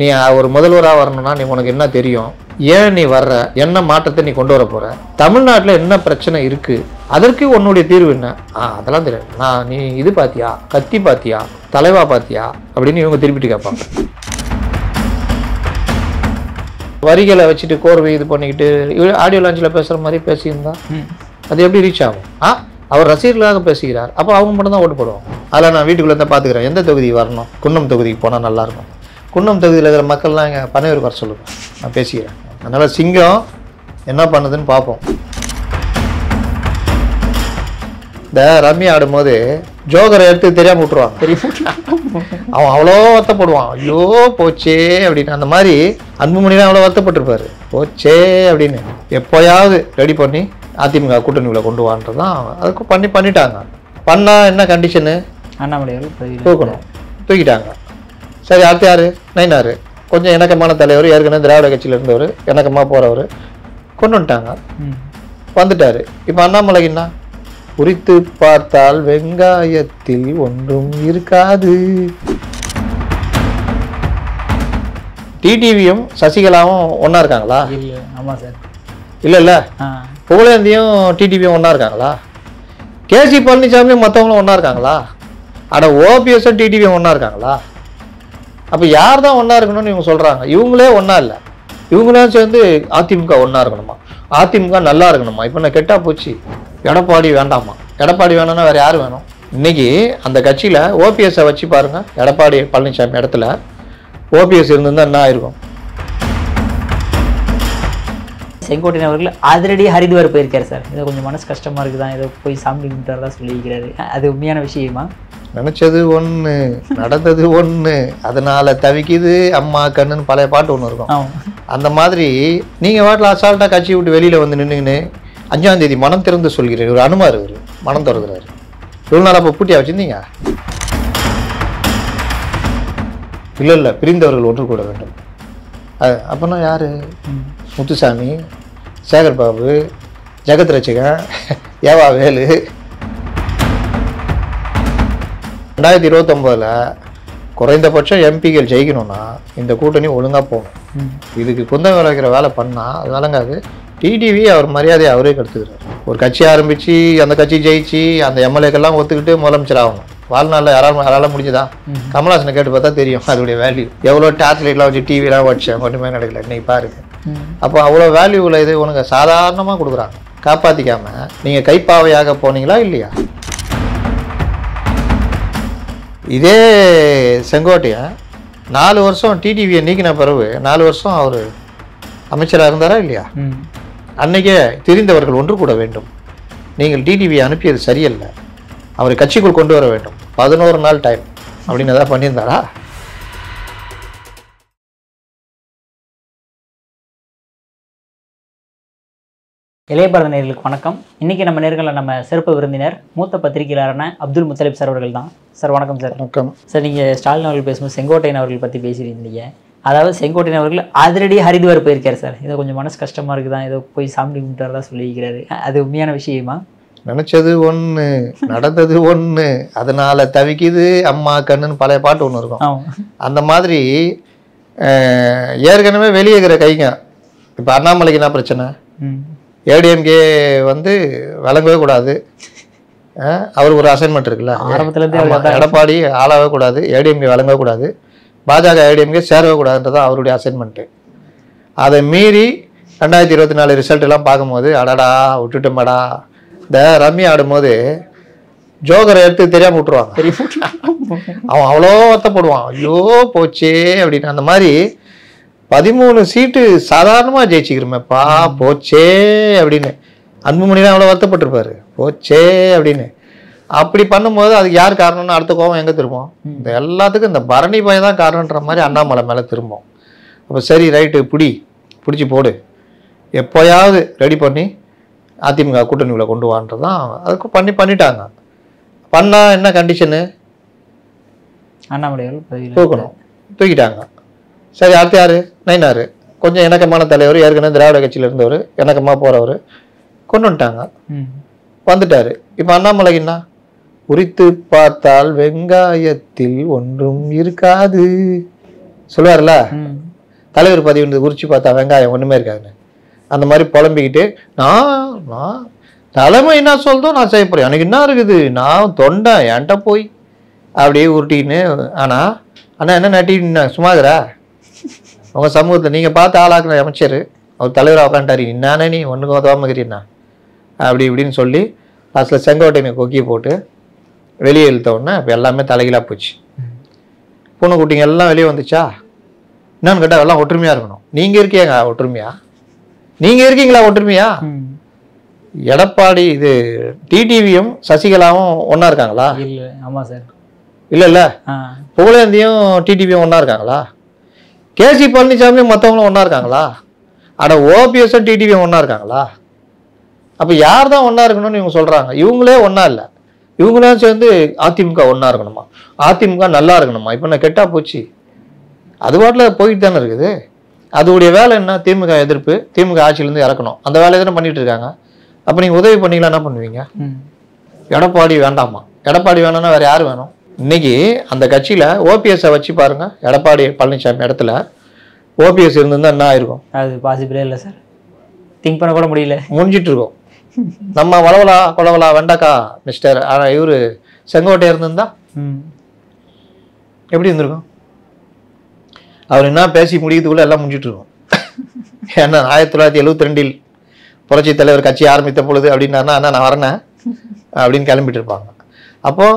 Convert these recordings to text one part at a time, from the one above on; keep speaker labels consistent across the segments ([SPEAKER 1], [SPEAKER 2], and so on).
[SPEAKER 1] நீ ஒரு முதல்வராக வரணும்னா நீ உனக்கு என்ன தெரியும், ஏன் நீ வர்ற, என்ன மாற்றத்தை நீ கொண்டு வர போற, தமிழ்நாட்டில் என்ன பிரச்சனை இருக்கு, அதற்கு உன்னுடைய தீர்வு என்ன? அதெல்லாம் தெரியாது. நான் நீ இது பாத்தியா, கத்தி பாத்தியா, தலைவா பாத்தியா அப்படின்னு இவங்க திருப்பிட்டு கேட்பாங்க. வரிகளை வச்சுட்டு கோர்வை இது பண்ணிக்கிட்டு ஆடியோ லான்ச்சில் பேசுகிற மாதிரி பேசியிருந்தா அது எப்படி ரீச் ஆகும்? அவர் ரசிகர்களாக பேசுகிறார், அப்போ அவங்க மட்டும் தான் ஓட்டு போடுவோம். அதில் நான் வீட்டுக்குள்ளே தான் பார்த்துக்கிறேன், எந்த தொகுதி வரணும், குன்னம் தொகுதிக்கு போனால் நல்லாயிருக்கும், குன்னம் தொகுதியில் இருக்கிற மக்கள்லாம் இங்கே பனையூர் வர சொல்லுவேன், நான் பேசிக்கிறேன். அதனால் சிங்கம் என்ன பண்ணுதுன்னு பார்ப்போம். இந்த ரம்மி ஆடும்போது ஜோகரை எடுத்து தெரியாமல் விட்டுருவான், அவன் அவ்வளோ வருத்தப்படுவான், ஐயோ போச்சே அப்படின்னு. அந்த மாதிரி அன்புமணிலாம் அவ்வளோ வருத்தப்பட்டிருப்பாரு, போச்சே அப்படின்னு. எப்போயாவது ரெடி பண்ணி அதிமுக கூட்டணிகளை கொண்டு வான்றது தான் அதுக்கு பண்ணிட்டாங்க. பண்ணால் என்ன கண்டிஷனு,
[SPEAKER 2] அண்ணாமலையார்
[SPEAKER 1] தூக்கணும், தூக்கிட்டாங்க. சரி, அடுத்து யார்? நயினார், கொஞ்சம் இணக்கமான தலைவர், ஏற்கனவே திராவிட கட்சியில் இருந்தவர், இணக்கமாக போகிறவர், கொண்டு வந்துட்டாங்க, வந்துட்டார். இப்போ அண்ணாமலைக்குன்னா குறித்து பார்த்தால் வெங்காயத்தில் ஒன்றும் இருக்காது. டிடிவியும் சசிகலாவும் ஒன்றா இருக்காங்களா?
[SPEAKER 2] ஆமாம் சார்.
[SPEAKER 1] இல்லை புகழேந்தியும் டிடிவியும் ஒன்றா இருக்காங்களா? கேசி பழனிசாமியும் மற்றவங்களும் ஒன்றா இருக்காங்களா? ஓபிஎஸும் டிடிவியும் ஒன்றா இருக்காங்களா? அப்போ யார் தான் ஒன்றா இருக்கணும்னு இவங்க சொல்கிறாங்க? இவங்களே ஒன்றா இல்லை, இவங்களாம் சேர்ந்து அதிமுக ஒன்றா இருக்கணுமா, அதிமுக நல்லா இருக்கணுமா. இப்போ நான் கெட்டா போச்சு, எடப்பாடி வேண்டாமா, எடப்பாடி வேணும்னா வேறு யார் வேணும்? இன்னைக்கு அந்த கட்சியில் ஓபிஎஸ்ஸை வச்சு பாருங்கள், எடப்பாடி பழனிசாமி இடத்துல ஓபிஎஸ் இருந்திருந்தால் என்ன ஆயிருக்கும்?
[SPEAKER 2] செங்கோட்டையன் அவர்கள் அதிரடி ஹரித்வார் போயிருக்காரு சார். இது கொஞ்சம் மனசு கஷ்டமாக இருக்குதான், ஏதோ போய் சாமி கும்பிட்டாரதான் சொல்லியிருக்கிறாரு. அது உண்மையான விஷயமா?
[SPEAKER 1] நினச்சது ஒன்று, நடந்தது ஒன்று, அதனால தவிக்குது அம்மா கண்ணுன்னு பழைய பாட்டு ஒன்று இருக்கும். அந்த மாதிரி நீங்கள் வாட்டில் அசால்ட்டாக கட்சி விட்டு வெளியில் வந்து நின்றுங்கன்னு 5ஆம் தேதி மனம் திறந்து சொல்கிறேன். ஒரு அனுமார் இவர் மனம் திறந்துறாரு. இவ்வளோ நாள் அப்போ பூட்டியாக வச்சுருந்தீங்க? இல்லை பிரிந்தவர்கள் ஒன்று கூட வேண்டும். அப்போனா யார்? முத்துசாமி, சேகர் பாபு, ஜெகத் ரட்சகன், ஏவா வேலு. 2029 குறைந்தபட்சம் எம்பிகள் ஜெயிக்கணும்னா இந்த கூட்டணி ஒழுங்காக போகணும். இதுக்கு குந்தம் விளைக்கிற வேலை பண்ணால் அது விளங்காது. டிடிவி அவர் மரியாதையை அவரே கெடுத்துக்கிறார். ஒரு கட்சி ஆரம்பித்து அந்த கட்சி ஜெயிச்சு அந்த எம்எல்ஏக்கெல்லாம் ஒத்துக்கிட்டு முதலமைச்சர் ஆகணும். வாழ்நாளில் யாரால முடிஞ்சுதா? கமல்ஹாசனை கேட்டு பார்த்தா தெரியும் அதோடைய வேல்யூ. எவ்வளோ டேத்லைட்லாம் வச்சு டிவிலாம் வச்சேன், ஒன்றுமே நடக்கல, இன்னைக்கு பாருங்க. அப்போ அவ்வளோ வேல்யூ உள்ள இது உனக்கு சாதாரணமாக கொடுக்குறாங்க. காப்பாற்றிக்காமல் நீங்கள் கைப்பாவையாக போனீங்களா இல்லையா? இதே செங்கோட்டையன் 4 வருஷம் டிடிவியை நீக்கின பிறகு 4 வருஷம் அவர் அமைச்சராக இருந்தாரா இல்லையா? அன்னைக்கே தெரிந்தவர்கள் ஒன்று கூட வேண்டும், நீங்கள் டிடிவியை அனுப்பியது சரியல்ல, அவரை கட்சிக்குள் கொண்டு வர வேண்டும், 11 நாள் டைம் அப்படின்னு எதாவது பண்ணியிருந்தாரா?
[SPEAKER 2] இளையபாரத நேயர்களுக்கு வணக்கம். இன்றைக்கி நம்ம நேர்களில் நம்ம சிறப்பு விருந்தினர் மூத்த பத்திரிகையாளரான அப்துல் முத்தலிப் சார் அவர்கள் தான். சார் வணக்கம் சார்.
[SPEAKER 1] வணக்கம்
[SPEAKER 2] சார். நீங்கள் ஸ்டாலின் அவர்கள் பேசும்போது செங்கோட்டையன் அவர்கள் பற்றி பேசியிருந்தீங்க. அதாவது செங்கோட்டையன் அவர்கள் அதிரடி ஹரித்வார் போயிருக்காரு சார். ஏதோ கொஞ்சம் மனசு கஷ்டமாக இருக்குதான், ஏதோ போய் சாமி கும்பிட்டாரதான் சொல்லியிருக்கிறாரு. அது உண்மையான விஷயமா?
[SPEAKER 1] நினச்சது ஒன்று, நடந்தது ஒன்று, அதனால தவிக்குது அம்மா கண்ணுன்னு பழைய பாட்டு ஒன்று இருக்கும். அந்த மாதிரி ஏற்கனவே வெளியே இருக்கிற கைங்க. இப்போ அண்ணாமலைக்கு என்ன பிரச்சனை? ஏடிஎம்கே வந்து விளங்கவே கூடாது. அவர் ஒரு அசைன்மெண்ட் இருக்குல்ல, ஆரம்பத்துலேருந்து எடப்பாடி ஆளாகவே கூடாது, ஏடிஎம்கே விளங்கவே கூடாது, பாஜக ஏடிஎம்கே சேரவே கூடாதுன்றதான் அவருடைய அசைன்மெண்ட்டு. அதை மீறி 2024 ரிசல்ட் எல்லாம் பார்க்கும்போது அடடா விட்டுட்டோம்டா. இந்த ரம்மி ஆடும்போது ஜோகரை எடுத்து தெரியாமல் விட்டுருவாங்க, அவன் அவ்வளோ வருத்தப்படுவான், ஐயோ போச்சே அப்படின்னு. அந்த மாதிரி 13 சீட்டு சாதாரணமாக ஜெயிச்சுக்கிறோமேப்பா, போச்சே அப்படின்னு. அன்புமணிலாம் அவ்வளோ வருத்தப்பட்டிருப்பாரு, போச்சே அப்படின்னு. அப்படி பண்ணும்போது அதுக்கு யார் காரணம்னு அடுத்த கோவம் எங்கே திரும்பும்? இந்த எல்லாத்துக்கும் இந்த பரணி பயம் தான் காரணன்ற மாதிரி அண்ணாமலை மேலே திரும்பும். அப்போ சரி ரைட்டு பிடிச்சி போடு, எப்போயாவது ரெடி பண்ணி அதிமுக கூட்டணிகளை கொண்டு வான்றது தான் அதுக்கு பண்ணிட்டாங்க. பண்ணால் என்ன கண்டிஷனு?
[SPEAKER 2] அண்ணாமலையார்
[SPEAKER 1] தூக்கணும், தூக்கிட்டாங்க. சரி, அடுத்து யார்? நயினார், கொஞ்சம் இணக்கமான தலைவர், ஏற்கனவே திராவிட கட்சியில் இருந்தவர், இணக்கமாக போகிறவர், கொண்டு வந்துட்டாங்க, வந்துட்டார். இப்போ அண்ணாமலைக்குன்னா குறித்து பார்த்தால் வெங்காயத்தில் ஒன்றும் இருக்காது. சொல்லுவார்ல, தலைவர் பதவி குறித்து பார்த்தா வெங்காயம் ஒன்றுமே இருக்காதுன்னு. அந்த மாதிரி புலம்பிக்கிட்டு நான் தலைமை என்ன சொல்றதோ நான் செய்ய போகிறேன், எனக்கு என்ன இருக்குது, நான் தொண்டை என்கிட்ட போய் அப்படியே உருட்டின்னு. ஆனால் அண்ணா என்ன நட்டின்னு சும்மாதுரா, உங்கள் சமூகத்தில் நீங்கள் பார்த்து ஆளாக்குற அமைச்சர் அவர் தலைவராக உட்காந்துட்டாரு, என்னானே நீ ஒன்றுக்கும் உதவாமக்கிறீண்ணா அப்படி இப்படின்னு சொல்லி லாஸ்ட்டில் செங்கோட்டையனை கொக்கி போட்டு வெளியே இழுத்தோடனே இப்போ எல்லாமே தலைகீழாக போச்சு. பூனைக்குட்டிங்க எல்லாம் வெளியே வந்துச்சா? என்னன்னு கேட்டால் எல்லாம் ஒற்றுமையாக இருக்கணும். நீங்கள் இருக்கீங்க ஒற்றுமையா? நீங்கள் இருக்கீங்களா ஒற்றுமையா? எடப்பாடி இது டிடிவியும் சசிகலாவும் ஒன்றா இருக்காங்களா?
[SPEAKER 2] ஆமாம் சார்.
[SPEAKER 1] இல்லை புகழேந்தியும் டிடிவியும் ஒன்றா இருக்காங்களா? கேசி பழனிசாமியும் மற்றவங்களும் ஒன்றா இருக்காங்களா? அட ஓபிஎஸும் டிடிவியும் ஒன்றா இருக்காங்களா? அப்போ யார் தான் ஒன்றா இருக்கணும்னு இவங்க சொல்கிறாங்க? இவங்களே ஒன்றா இல்லை, இவங்களாம் சேர்ந்து அதிமுக ஒன்றா இருக்கணுமா, அதிமுக நல்லா இருக்கணுமா? இப்போ நான் கெட்டா போச்சு, அது பாட்டில் போயிட்டு தானே இருக்குது. அதோடைய வேலை என்ன? திமுக எதிர்ப்பு, திமுக ஆட்சியிலேருந்து இறக்கணும், அந்த வேலையை தானே பண்ணிட்டு இருக்காங்க. அப்போ நீங்கள் உதவி பண்ணிக்கலாம், என்ன பண்ணுவீங்க? எடப்பாடி வேண்டாமா? எடப்பாடி வேணும்னா வேறு யார் வேணும்? இன்னைக்கு அந்த கட்சியில் ஓபிஎஸ்ஸை வச்சு பாருங்க, எடப்பாடி பழனிசாமி இடத்துல ஓபிஎஸ் இருந்திருந்தா என்ன ஆயிருக்கும்?
[SPEAKER 2] அது பாசிபிளே இல்லை சார், திங்க் பண்ண கூட முடியல, முடிஞ்சிட்டு இருக்கோம்.
[SPEAKER 1] நம்ம வளவலா கொலவலா வெண்டக்கா மிஸ்டர் இவரு செங்கோட்டையா இருந்திருந்தா எப்படி இருந்திருக்கும்? அவர் என்ன பேசி முடிக்கிறதுக்குள்ள எல்லாம் முடிஞ்சிட்டு இருக்கும். ஏன்னா 1972 புரட்சி தலைவர் கட்சி ஆரம்பித்த பொழுது அப்படின்னாருன்னா நான் வரேன் அப்படின்னு கிளம்பிட்டு இருப்பாங்க. அப்போ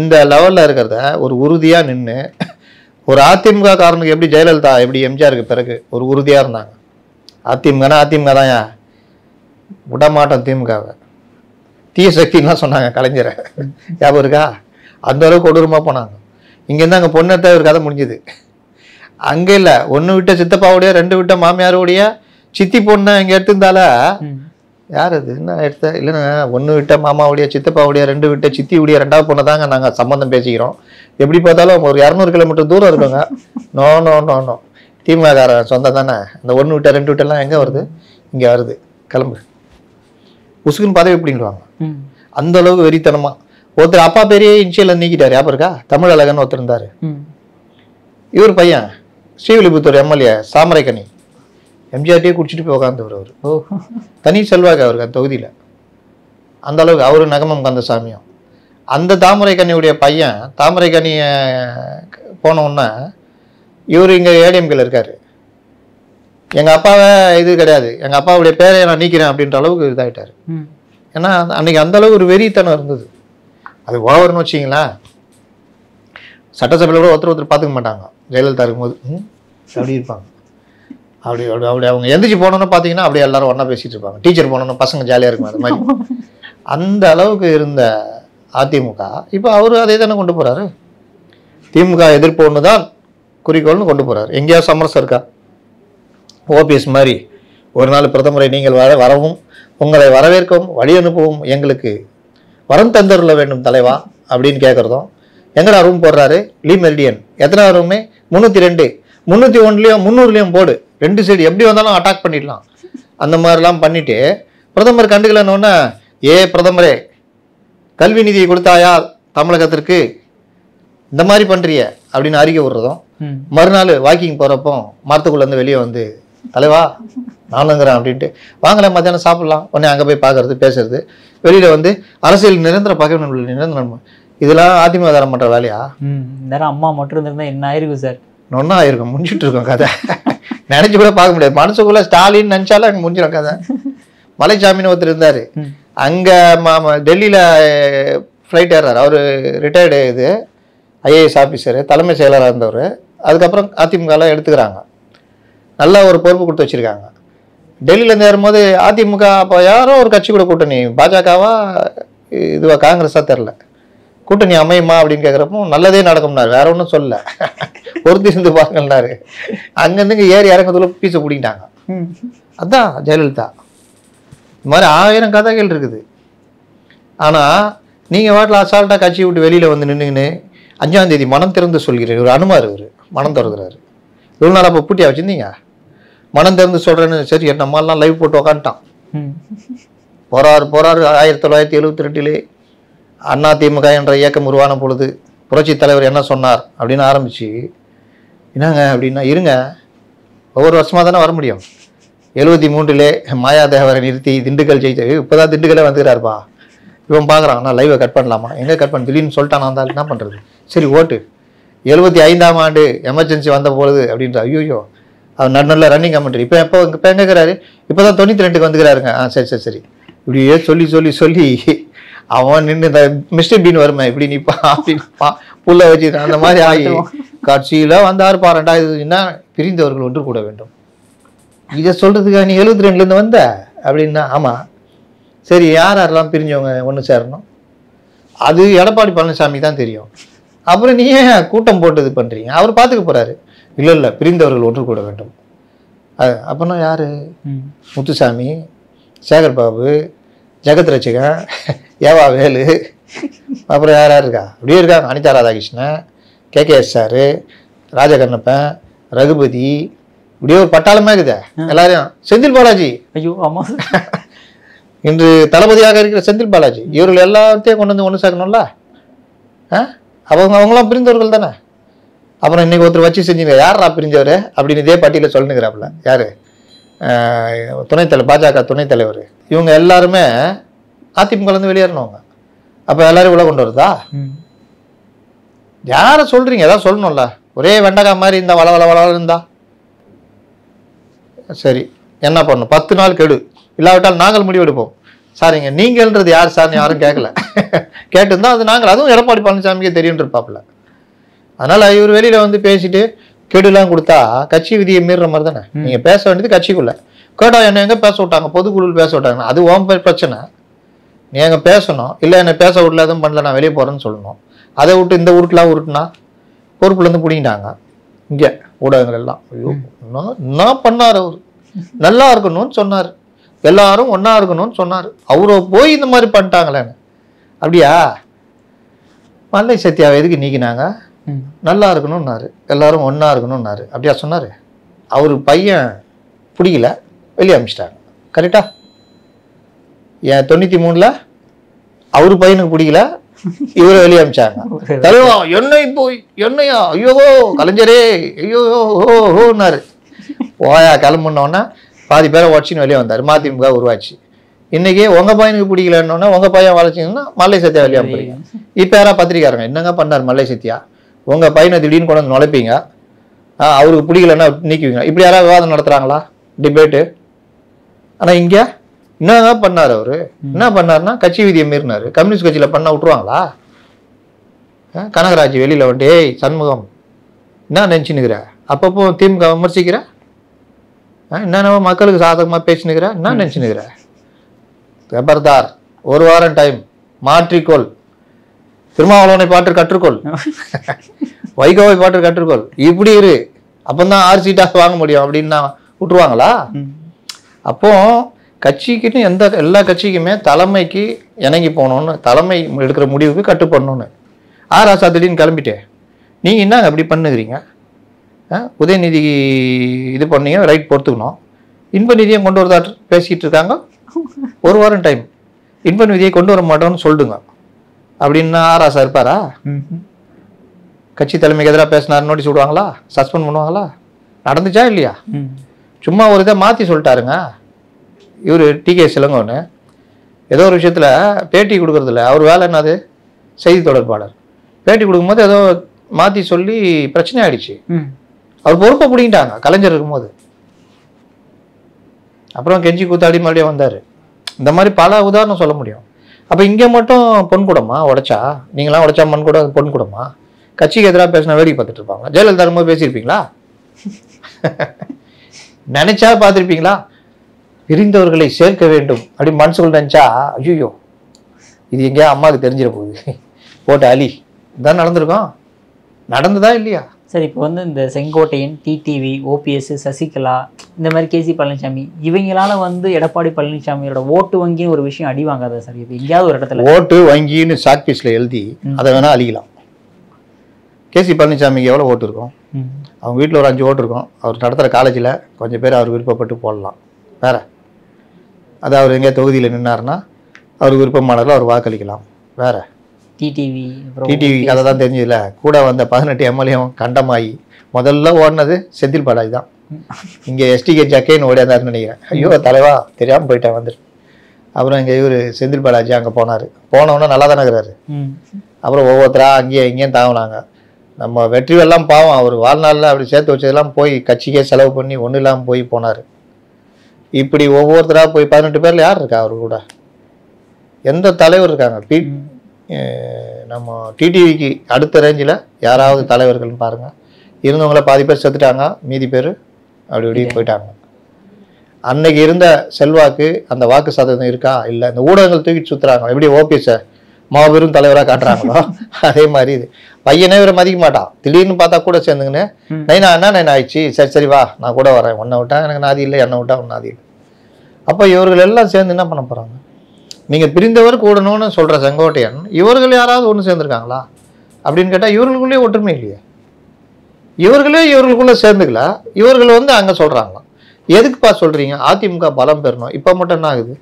[SPEAKER 1] இந்த லெவலில் இருக்கிறத ஒரு உறுதியாக நின்று ஒரு அதிமுக காரனுக்கு எப்படி ஜெயலலிதா எப்படி எம்ஜிஆருக்கு பிறகு ஒரு உறுதியாக இருந்தாங்க. அதிமுகனா அதிமுக தான், விடமாட்டோம் திமுகவை, தீய சக்தின்லாம் சொன்னாங்க கலைஞரை, ஞாபகம் இருக்கா? அந்த அளவுக்கு கொடூரமாக போனாங்க. இங்கேருந்து அங்கே பொண்ணத்தை ஒரு கதை முடிஞ்சுது. அங்கே இல்லை, ஒன்று விட்ட சித்தப்பாவுடைய 2 விட்ட மாமியாருடைய சித்தி பொண்ணை இங்கே எடுத்திருந்தால யார் அது என்ன எடுத்த இல்லைன்னா 1 விட்ட மாமாவுடைய சித்தப்பாவுடைய 2 விட்ட சித்தியுடைய 2வது பொண்ணை தாங்க நாங்கள் சம்மந்தம் பேசிக்கிறோம். எப்படி பார்த்தாலும் ஒரு 200 கிலோமீட்டர் தூரம் இருக்குங்க. நோ நோ நோ நோ திமுக சொந்தம் தானே. அந்த 1 விட்ட 2 விட்டெல்லாம் எங்கே வருது? இங்கே வருது, கிளம்பு உசுக்குன்னு பதவி எப்படிங்குவாங்க. அந்த அளவுக்கு வெறித்தனமா ஒருத்தர் அப்பா பெரிய இன்சியல் நீக்கிட்டாரு. ஞாபகம் இருக்கா? தமிழ் அழகன் ஒருத்தர் இருந்தாரு. இவர் பையன் ஸ்ரீவில்லிபுத்தூர் எம்எல்ஏ சாமரைக்கனி, எம்ஜிஆர்டியே குடிச்சிட்டு போய் உட்காந்துவர். அவர் தனி செல்வாக்கு அவருக்கு அந்த தொகுதியில், அந்த அளவுக்கு. அவரு நகமம் கந்தசாமியும். அந்த தாமரைக்கனியுடைய பையன் தாமரைக்கனியை போனோன்னா இவர் இங்கே ஏடிஎம்கேல இருக்காரு. எங்கள் அப்பாவை இது கிடையாது, எங்கள் அப்பாவுடைய பேரை நான் நீக்கிறேன் அப்படின்ற அளவுக்கு இதாகிட்டார். ஏன்னா அன்றைக்கி அந்த அளவுக்கு ஒரு வெறித்தனம் இருந்தது. அது ஓவர்னு வச்சிங்களேன். சட்டசபையில் கூட ஒருத்தர் பார்த்துக்க மாட்டாங்க. ஜெயலலிதா இருக்கும்போது அப்படி இருப்பாங்க. அப்படி அப்படி அவங்க எந்திரிச்சு போனோன்னு பார்த்தீங்கன்னா அப்படியே எல்லாரும் ஒன்றா பேசிகிட்டு இருப்பாங்க. டீச்சர் போனோன்னா பசங்க ஜாலியாக இருக்கும். அது மாதிரி அந்த அளவுக்கு இருந்த அதிமுக இப்போ அவர் அதே தானே கொண்டு போகிறாரு. திமுக எதிர்ப்பு ஒன்று தான் குறிக்கோள்னு கொண்டு போகிறாரு. எங்கேயாவது சமரசம் இருக்கா? ஓபிஎஸ் மாதிரி ஒரு நாள் பிரதமரை நீங்கள் வரவும் உங்களை வரவேற்கவும் வழி அனுப்பவும் எங்களுக்கு வரம் தந்தருள வேண்டும் தலைவா அப்படின்னு கேட்குறதும். எங்கடா ரூம் போடுறாரு? லீ மெரிடியன் எத்தனை ரூமே? 302, 301லையும் 300லையும் போடு, 2 சைடு எப்படி வந்தாலும் அட்டாக் பண்ணிடலாம். அந்த மாதிரிலாம் பண்ணிட்டு பிரதமர் கண்டுக்கலன்னொன்னே, ஏ பிரதமரே கல்வி நிதியை கொடுத்தாயா தமிழகத்திற்கு, இந்த மாதிரி பண்ணுறிய அப்படின்னு அறிக்கை விடுறதும். மறுநாள் வாக்கிங் போகிறப்போ மரத்துக்குள்ளேருந்து வெளியே வந்து தலைவா நானுங்கிறேன் அப்படின்ட்டு வாங்கல மத்தியானம் சாப்பிட்லாம், உடனே அங்கே போய் பார்க்கறது பேசுறது, வெளியில் வந்து அரசியல் நிரந்தர பகைவன் நிரந்தரம். இதெல்லாம் அதிமுக தரம் பண்ணுற வேலையா?
[SPEAKER 2] நேரம் அம்மா மட்டும் இருந்திருந்தா என்ன ஆயிருக்கும் சார்?
[SPEAKER 1] ஒன்றா ஆயிருக்கும், முடிஞ்சிட்டு இருக்கோம் கதை. நினச்சி கூட பார்க்க முடியாது. மனசுக்குள்ளே ஸ்டாலின் நினச்சாலும் அங்கே முடிஞ்சிடும் கதை. மலைச்சாமின்னு ஒருத்தர் இருந்தார், அங்கே டெல்லியில் ஃப்ளைட் ஏறார். அவர் ரிட்டையர்டு இது ஐஏஎஸ் ஆஃபீஸரு, தலைமை செயலராக இருந்தவர். அதுக்கப்புறம் அதிமுகலாம் எடுத்துக்கிறாங்க, நல்லா ஒரு பொறுப்பு கொடுத்து வச்சுருக்காங்க. டெல்லியிலேருந்து ஏறும்போது அதிமுக அப்போ யாரோ ஒரு கட்சி கூட கூட்டணி, பாஜகவா இதுவா காங்கிரஸாக தெரில, கூட்டணி அமையுமா அப்படின்னு கேட்குறப்போ நல்லதே நடக்கும்னாரு, வேற ஒன்றும் சொல்ல, பொறுத்து இருந்து பாருங்கன்னாரு. அங்கேருந்து இங்கே ஏறி இறங்கிறதுல பீஸை பிடிக்கிட்டாங்க. அதுதான் ஜெயலலிதா. இந்த மாதிரி 1000 கதைகள் இருக்குது. ஆனால் நீங்கள் வாட்டில் அசால்ட்டாக கட்சி விட்டு வெளியில் வந்து நின்றுங்கன்னு 5ஆம் தேதி மனம் திறந்து சொல்கிறேன். ஒரு அனுமார் இவர் மனம் திறந்துறாரு. இவ்வளோ நாள் அப்போ பூட்டியா வச்சுருந்தீங்க? மனம் திறந்து சொல்கிறேன்னு சரி நம்மளாம் லைவ் போட்டு உக்காந்துட்டான். போறாரு 1972 அதிமுக என்ற இயக்கம் உருவான பொழுது புரட்சி தலைவர் என்ன சொன்னார் அப்படின்னு ஆரம்பித்து என்னங்க அப்படின்னா, இருங்க ஒவ்வொரு வருஷமாக தானே வர முடியும். 73 மாயாதேவரை நிறுத்தி திண்டுக்கல் ஜெயிச்சு இப்போதான் திண்டுக்கலே வந்துக்கிறாருப்பா. இவன் பார்க்குறான், நான் லைவை கட் பண்ணலாமா, எங்கே கட் பண்ண திடீர்னு சொல்லிட்டான், நான் என்ன பண்ணுறது, சரி ஓட்டு. 75ஆம் ஆண்டு எமர்ஜென்சி வந்த பொழுது அப்படின்ற ஐயோ அவர் நல்ல ரன்னிங் கமெண்ட்ரி. இப்போ எங்கே இருக்கிறாரு, இப்போ தான் 92க்கு வந்துக்கிறாருங்க. சரி இப்படியே சொல்லி அவன் நின்று இந்த மிஸ்டர் பீன் வருமே இப்படி நிற்பா அப்படின்ப்பா புள்ள வச்சு அந்த மாதிரி ஆகி காட்சியில் வந்தாருப்பா. 2000 பிரிந்தவர்கள் ஒன்று கூட வேண்டும். இதை சொல்கிறதுக்காக நீ 72லேருந்து வந்த அப்படின்னா, ஆமாம் சரி யாரெல்லாம் பிரிஞ்சவங்க ஒன்று சேரணும், அது எடப்பாடி பழனிசாமி தான் தெரியும். அப்புறம் நீ ஏன் கூட்டம் போட்டு இது பண்ணுறீங்க, அவர் பார்த்துக்க போகிறாரு. இல்லை பிரிந்தவர்கள் ஒன்று கூட வேண்டும். அப்படின்னா யார், முத்துசாமி, சேகர் பாபு, ஜெகத் ரட்சகன், ஏவா வேலு, அப்புறம் யார் இருக்கா, அப்படியே இருக்காங்க, அனிதா ராதாகிருஷ்ணன், கேகேஎஸ் சாரு, ராஜகண்ணப்பன், ரகுபதி, இப்படியே ஒரு பட்டாளமே இருக்குதே எல்லாரையும். செந்தில் பாலாஜி,
[SPEAKER 2] ஐயோ ஆமாம்,
[SPEAKER 1] இன்று தளபதியாக இருக்கிற செந்தில் பாலாஜி, இவர்கள் எல்லாத்தையும் கொண்டு வந்து ஒன்று சேர்க்கணும்ல. அவங்களாம் பிரிந்தவர்கள் தானே. அப்புறம் இன்னைக்கு ஒருத்தர் வச்சு செஞ்சீங்க, யாரா பிரிஞ்சவர் அப்படின்னு இதே பட்டியலில் சொல்லுங்கிறாப்புல. யார், பாஜக துணைத் தலைவர். இவங்க எல்லாருமே அதிமுகலேருந்து வெளியேறணுங்க. அப்போ எல்லாரும் உள்ள கொண்டு வருதா, யாரை சொல்றீங்க, ஏதாவது சொல்லணும்ல. ஒரே வெண்டக்காய் மாதிரி இருந்தா வள இருந்தா சரி, என்ன பண்ணணும், 10 நாள் கெடு, இல்லாவிட்டால் நாங்கள் முடிவெடுப்போம். சாரிங்க, நீங்கள்ன்றது யார் சார்னு யாரும் கேட்கல. கேட்டுருந்தா அது நாங்கள், அதுவும் எடப்பாடி பழனிசாமிக்கே தெரியும் இருப்பாப்புல. அதனால இவர் வெளியில வந்து பேசிட்டு கெடுலாம் கொடுத்தா கட்சி விதியை மீறுற மாதிரி தானே. நீங்க பேச வேண்டியது கட்சிக்குள்ள. கேட்டா என்ன எங்க பேச விட்டாங்க, பொதுக்குழுவில் பேச விட்டாங்க, அது உன் பிரச்சனை. நீ எங்க பேசணும், இல்லை என்ன பேச விடல, எதுவும் பண்ணல, நான் வெளியே போறேன்னு சொல்லணும். அதை விட்டு இந்த உருட்டுலாம் உருட்டுனா பொறுப்புலேருந்து பிடிங்கிட்டாங்க இங்கே ஊடகங்கள் எல்லாம். ஐயோ என்ன பண்ணார் அவர், நல்லா இருக்கணும்னு சொன்னார், எல்லாரும் ஒன்றா இருக்கணும்னு சொன்னார், அவரை போய் இந்த மாதிரி பண்ணிட்டாங்களேன்னு. அப்படியா, மல்லை சத்யாவை எதுக்கு நீக்கினாங்க, நல்லா இருக்கணும்னாரு, எல்லாரும் ஒன்றா இருக்கணும்னாரு, அப்படியா சொன்னார். அவர் பையன் பிடிக்கல, வெளியே அனுப்பிச்சிட்டாங்க. கரெக்டா, ஏன் 93ல் அவரு பையனுக்கு பிடிக்கல, இவரை வெளியே அனுப்பிச்சாங்க. தலைவா எண்ணெய் போய் எண்ணெயா, ஐயோ கலைஞரே, ஐயோ ஓன்னாரு. போயா கிளம்புனோன்னா பாதி பேரை உடச்சின்னு வெளியே வந்தார். மதிமுக உருவாச்சு. இன்னைக்கு உங்க பையனுக்கு பிடிக்கலன்னொன்னா உங்க பையன் வளர்ச்சிங்கன்னா மல்லை சத்யா வெளியே அனுப்புறீங்க. இப்போ யாரா பத்திரிக்காரங்க என்னங்க பண்ணார் மல்லை சத்யா, உங்க பையனை திடீர்னு கொண்டு வந்து நுழைப்பீங்க, அவருக்கு பிடிக்கலன்னா நீக்குவீங்க. இப்படி யாராவது விவாதம் நடத்துறாங்களா, டிபேட்டு? ஆனால் இங்கே என்னங்க பண்ணார் அவரு, என்ன பண்ணாருன்னா கட்சி விதியை மீறினாரு. கம்யூனிஸ்ட் கட்சியில் பண்ண விட்டுருவாங்களா? கனகராஜ் வெளியில் வந்துட்டு, ஏய் சண்முகம் என்ன நினச்சினுக்கிற, அப்பப்போ திமுக விமர்சிக்கிற, என்னென்ன மக்களுக்கு சாதகமாக பேசினுக்கிற, என்ன நினச்சினுக்கிற, கபர்தார், 1 வாரம் டைம், மாற்றிக்கொள், திருமாவளவனை பாட்டு கற்றுக்கொள், வைகோவை பாட்டு கற்றுக்கொள், இப்படி இரு, அப்பந்தான் 6 சீட்டாக வாங்க முடியும் அப்படின்னா விட்டுருவாங்களா? அப்போ கட்சிக்குன்னு எல்லா கட்சிக்குமே தலைமைக்கு இணங்கி போகணுன்னு, தலைமை எடுக்கிற முடிவுக்கு கட்டுப்படணும்னு. ராசா திடீர்னு கிளம்பிட்டே நீங்கள் என்னங்க அப்படி பண்ணுகிறீங்க, உதயநிதி இது பண்ணீங்க, ரைட் பொறுத்துக்கணும், இன்ப நிதியை கொண்டு வரதா பேசிகிட்டு இருக்காங்க. 1 வாரம் டைம், இன்ப நிதியை கொண்டு வர மாட்டோம்னு சொல்லிடுங்க அப்படின்னா ராசா இருப்பாரா? கட்சி தலைமைக்கு எதிராக பேசினார் நோட்டீஸ் விடுவாங்களா, சஸ்பெண்ட் பண்ணுவாங்களா? நடந்துச்சா இல்லையா? சும்மா ஒரு இதை மாற்றி சொல்லிட்டாருங்க இவர் டிகே இளங்கோன்னு. ஏதோ ஒரு விஷயத்தில் பேட்டி கொடுக்குறதில்ல, அவர் வேலை என்னது, செய்தி தொடர்பாளர். பேட்டி கொடுக்கும்போது ஏதோ மாற்றி சொல்லி பிரச்சனை ஆயிடுச்சு, அவர் பொறுப்பை பிடிங்கிட்டாங்க கலைஞர் இருக்கும்போது. அப்புறம் கெஞ்சி கூத்தாடி மறுபடியும் வந்தார். இந்த மாதிரி பல உதாரணம் சொல்ல முடியும். அப்போ இங்கே மட்டும் பொன் கூடமா உடைச்சா, நீங்களாம் உடைச்சா மண் கூட பொன் கூடமா? கட்சிக்கு எதிராக பேசினா வேடிக்கை பார்த்துட்டு இருப்பாங்க. ஜெயலலிதா இருக்கும்போது பேசியிருப்பீங்களா? நினைச்சா பார்த்துருப்பீங்களா? பிரிந்தவர்களை சேர்க்க வேண்டும் அப்படி மனசுக்குள்ள நினைச்சா, ஐயோ இது எங்கேயா அம்மாவுக்கு தெரிஞ்சிட போகுது போட்டு அலி இதான் நடந்திருக்கோம். நடந்ததா இல்லையா?
[SPEAKER 2] சார் இப்போ வந்து இந்த செங்கோட்டையன், டிடிவி, ஓபிஎஸ், சசிகலா, இந்த மாதிரி கேசி பழனிசாமி, இவங்களால வந்து எடப்பாடி பழனிசாமியோட ஓட்டு வங்கின்னு ஒரு விஷயம் அடி வாங்காதா சார்? இப்போ எங்கேயாவது ஒரு இடத்துல
[SPEAKER 1] ஓட்டு வங்கின்னு ஷார்ட் பீஸில் எழுதி அதை வேணா அழிக்கலாம். கேசி பழனிசாமிக்கு எவ்வளோ ஓட்டு இருக்கும்? அவங்க வீட்டில் ஒரு 5 ஓட்டு இருக்கும். அவர் நடத்துகிற காலேஜில் கொஞ்சம் பேர் அவர் விருப்பப்பட்டு போடலாம். வேற அது அவர் எங்கேயா தொகுதியில் நின்னாருன்னா அவர் விருப்பமானதில் அவர் வாக்களிக்கலாம். வேற
[SPEAKER 2] டிடிவி
[SPEAKER 1] கதை தான் தெரிஞ்சதில்ல. கூட வந்த 18 எம்எல்ஏவும் கண்டமாயி முதல்ல ஓடினது செந்தில் பாலாஜி தான். இங்கே எஸ்டிகே ஜக்கேன்னு ஓடியாந்தாருன்னு நினைக்கிறேன். ஐயோ தலைவா தெரியாமல் போயிட்டேன் வந்துட்டு. அப்புறம் இங்கே இவர் செந்தில் பாலாஜி அங்கே போனார். போனவொன்னே நல்லா தானே இருக்கிறாரு. அப்புறம் ஒவ்வொருத்தரா அங்கேயும் இங்கேயும் தாங்கினாங்க. நம்ம வெற்றிவெல்லாம் பாவம் அவர் வாழ்நாளில் அப்படி சேர்த்து வச்சதெல்லாம் போய் கட்சிக்கே செலவு பண்ணி ஒன்றும் இல்லாமல் போய் போனார். இப்படி ஒவ்வொருத்தராக போய் 18 பேரில் யார் இருக்கா அவர் கூட? எந்த தலைவர் இருக்காங்க? நம்ம டிடிவிக்கு அடுத்த ரேஞ்சில் யாராவது தலைவர்கள்னு பாருங்கள். இருந்தவங்கள பாதி பேர் செத்துட்டாங்க, மீதி பேர் அப்படி இப்படி போயிட்டாங்க. அன்னைக்கு இருந்த செல்வாக்கு அந்த வாக்கு சதவீதம் இருக்கா? இல்லை. இந்த ஊடகங்கள் தூக்கி சுற்றுறாங்க. எப்படி ஓபிஎஸை மாபெரும் தலைவராக காட்டுறாங்களோ அதே மாதிரி இது. பையனே இவரை மதிக்க மாட்டான். திடீர்னு பார்த்தா கூட சேர்ந்துங்கன்னு நைனா என்ன நைனா ஆயிடுச்சு, சரி சரி வா நான் கூட வரேன், உன்னை விட்டா எனக்கு நாதி இல்லை, என்னை விட்டா உன் நாதி இல்லை. அப்போ இவர்கள் எல்லாம் சேர்ந்து என்ன பண்ண போகிறாங்க? நீங்கள் பிரிந்தவர் கூடணும்னு சொல்கிற செங்கோட்டையன் இவர்கள் யாராவது ஒன்று சேர்ந்துருக்காங்களா அப்படின்னு கேட்டால் இவர்களுக்குள்ளேயே ஒற்றுமை இல்லையே. இவர்களுக்குள்ளே சேர்ந்துக்கல. இவர்கள் வந்து அங்கே சொல்கிறாங்களாம். எதுக்குப்பா சொல்கிறீங்க? அதிமுக பலம் பெறணும். இப்போ மட்டும் என்ன ஆகுது?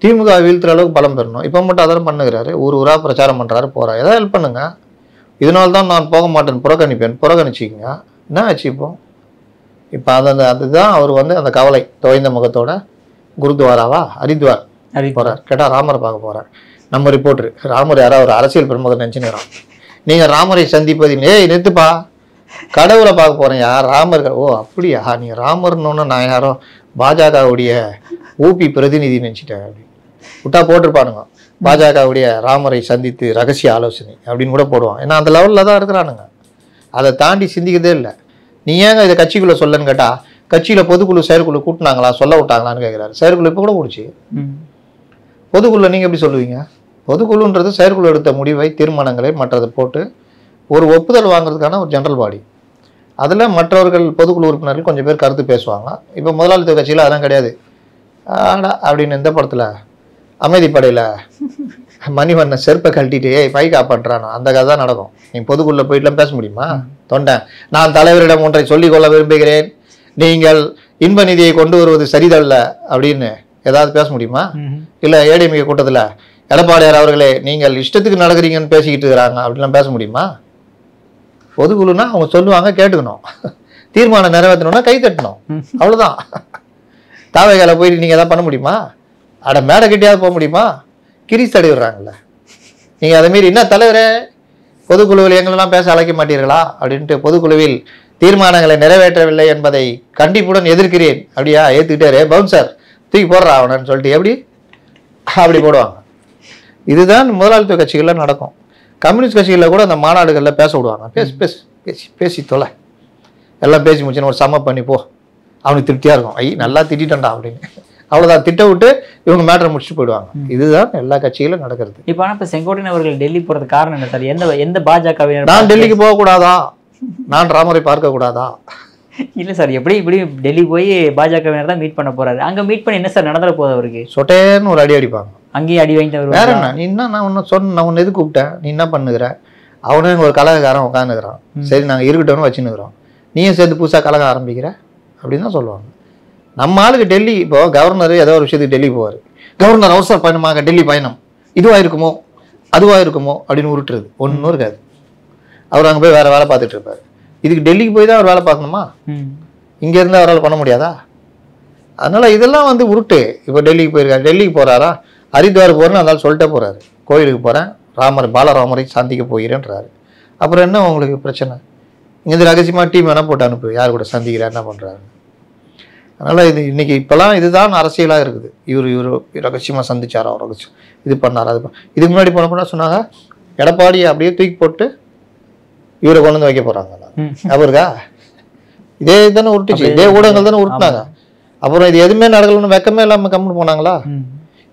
[SPEAKER 1] திமுக வீழ்த்துற அளவுக்கு பலம் பெறணும். இப்போ மட்டும் அதெல்லாம் பண்ணுகிறாரு. ஊராக பிரச்சாரம் பண்ணுறாரு, போகிறார். ஏதாவது ஹெல்ப் பண்ணுங்க. இதனால தான் நான் போக மாட்டேன், புறக்கணிச்சிக்கங்க. என்ன ஆச்சு இப்போ அதுதான் அவர் வந்து அந்த கவலை தோய்ந்த முகத்தோட குருத்வாராவா ஹரித்வார் போகிறார். கேட்டால் ராமரை பார்க்க போகிறார். நம்ம ரிப்போர்ட்ரு ராமர் யாராவது ஒரு அரசியல் பிரமுகர் நினச்சினுறான். நீங்கள் ராமரை சந்திப்பது நிறுத்துப்பா, கடவுளை பார்க்க போகிறேன். யார் ராமர்? ஓ அப்படியா, நீங்கள் ராமர்னு நான் யாரோ பாஜகவுடைய ஊபி பிரதிநிதி நினச்சிட்டேன் அப்படின்னு விட்டா போட்டிருப்பானுங்க. பாஜகவுடைய ராமரை சந்தித்து ரகசிய ஆலோசனை அப்படின்னு கூட போடுவான். ஏன்னா அந்த லெவலில் தான் இருக்கிறானுங்க. அதை தாண்டி சிந்திக்கிறதே இல்லை. நீ ஏங்க இதை கட்சிக்குள்ளே சொல்லன்னு கேட்டால் கட்சியில் பொதுக்குழு செயற்குழு கூட்டினாங்களா, சொல்ல விட்டாங்களான்னு கேட்குறாரு. செயற்குழு இப்போ கூட முடிச்சு. பொதுக்குழு நீங்கள் எப்படி சொல்லுவீங்க? பொதுக்குழுன்றது செயற்குழு எடுத்த முடிவை தீர்மானங்களை மற்றதை போட்டு ஒரு ஒப்புதல் வாங்குறதுக்கான ஒரு ஜெனரல் பாடி. அதில் மற்றவர்கள் பொதுக்குழு உறுப்பினர்கள் கொஞ்சம் பேர் கருத்து பேசுவாங்க. இப்போ முதலாளித்துவ கட்சியில் அதெல்லாம் கிடையாது. ஆடா அப்படின்னு இந்த படத்தில் அமைதிப்படையில் மணிவண்ணன் செருப்பை கழட்டிட்டு பை காப்பாற்றுறானா அந்த கதை தான் நடக்கும். நீ பொதுக்குள்ள போயிட்டுலாம் பேச முடியுமா? தொண்டை நான் தலைவரிடம் ஒன்றை சொல்லிக்கொள்ள விரும்புகிறேன், நீங்கள் இன்ப நிதியை கொண்டு வருவது சரிதல்ல அப்படின்னு ஏதாவது பேச முடியுமா? இல்லை ஏடிஎம்கே கூட்டத்தில் எடப்பாடியார் அவர்களே நீங்கள் இஷ்டத்துக்கு நடக்கிறீங்கன்னு பேசிக்கிட்டு இருக்கிறாங்க அப்படின்லாம் பேச முடியுமா? பொதுக்குழுனா அவங்க சொல்லுவாங்க, கேட்டுக்கணும். தீர்மானம் நிறைவேற்றணும்னா கை தட்டணும், அவ்வளோதான். தாவைகால போயிட்டு நீங்கள் எதாவது பண்ண முடியுமா? அட மேடை கிட்டையாவது போக முடியுமா? கிரிஸ் தடை விடுறாங்கல்ல. நீங்கள் அதேமாரி என்ன தலைவரே பொதுக்குழுவில் எங்களெல்லாம் பேச அழைக்க மாட்டீர்களா அப்படின்ட்டு பொதுக்குழுவில் தீர்மானங்களை நிறைவேற்றவில்லை என்பதை கண்டிப்புடன் எதிர்க்கிறேன் அப்படியா ஏற்றுக்கிட்டாரு பவுன்சர் தூக்கி போடுறா அவனன்னு சொல்லிட்டு எப்படி அப்படி போடுவாங்க. இதுதான் முதலாளித்துவ கட்சிகளில் நடக்கும். கம்யூனிஸ்ட் கட்சிகளில் கூட அந்த மாநாடுகளில் பேச விடுவாங்க. பேசி தொலை எல்லாம் பேசி முடிச்சுன்னு ஒரு சம பண்ணி போ, அவனுக்கு திருப்தியாக இருக்கும். நல்லா திட்டா அப்படின்னு அவ்வளோதான். திட்ட விட்டு இவங்க மேட்டரை முடிச்சுட்டு போயிடுவாங்க. இதுதான் எல்லா கட்சிகளும் நடக்கிறது.
[SPEAKER 2] இப்போ ஆனால் இப்போ செங்கோட்டையன் அவர்கள் டெல்லி போகிறது காரணம் என்ன சார்? எந்த பாஜகவினர்
[SPEAKER 1] நான் டெல்லிக்கு போகக்கூடாதா, நான் ராமரை பார்க்கக்கூடாதா?
[SPEAKER 2] இல்லை சார், இப்படி டெல்லி போய் பாஜகவினர் தான் மீட் பண்ண போறாரு. அங்கே மீட் பண்ணி என்ன சார் நடந்துட போகுது? அவருக்கு சொட்டேன்னு ஒரு அடி அடிப்பாங்க. அங்கேயே அடி வாங்கிட்டு வருவாங்க. வேற என்ன? நீ என்ன நான் ஒன்று நான் ஒன்று எது கூப்பிட்டேன், நீ என்ன பண்ணுகிற? அவனு ஒரு கலகக்காரன் உட்காந்துக்கிறான். சரி நாங்கள் இருக்கட்டும்னு வச்சுன்னுக்குறோம், நீயும் சேர்ந்து புதுசாக கலக ஆரம்பிக்கிற அப்படின்னு தான் சொல்லுவாங்க. நம்ம ஆளுக்கு டெல்லி இப்போ கவர்னர் ஏதோ ஒரு விஷயத்துக்கு டெல்லி போவார். கவர்னர் அவசர பயணமாக டெல்லி பயணம், இதுவாக இருக்குமோ அதுவாக இருக்குமோ அப்படின்னு உருட்டுறது ஒன்றும் இருக்காது. அவர் அங்கே போய் வேறு வேலை பார்த்துட்டு இருப்பார். இதுக்கு டெல்லிக்கு போய் தான் அவர் வேலை பார்க்கணுமா? இங்கேருந்து அவரால் பண்ண முடியாதா? அதனால் இதெல்லாம் வந்து உருட்டு. இப்போ டெல்லிக்கு போயிருக்காரு, டெல்லிக்கு போகிறாரா, ஹரித்வார் போகிறேன்னு அதனால சொல்லிட்டே போகிறாரு. கோயிலுக்கு போகிறேன், பாலராமரை சந்திக்க போகிறேன்றாரு. அப்புறம் என்ன உங்களுக்கு பிரச்சனை? இங்கேருந்து ரகசியமாக டீம் வேணால் போட்டு அனுப்பு, யார் கூட சந்திக்கிறார், என்ன பண்ணுறாரு. அதனால் இது இன்றைக்கி இப்போலாம் இதுதான் அரசியலாக இருக்குது. இவர் ரகசியமாக சந்திச்சாரா, ரகசியம் இது பண்ணாரா, அது இதுக்கு முன்னாடி போன சொன்னாங்க எடப்பாடியை அப்படியே தூக்கி போட்டு இவரை கொண்டு வந்து வைக்க போகிறாங்க. அவருக்கா இதே தானே உருட்டுச்சு, இதே ஊடகங்கள் தானே உருட்டினாங்க. அப்புறம் இது எதுவுமே நடக்கலன்னு வெக்கமே இல்லாமல் கம்முன்னு போனாங்களா?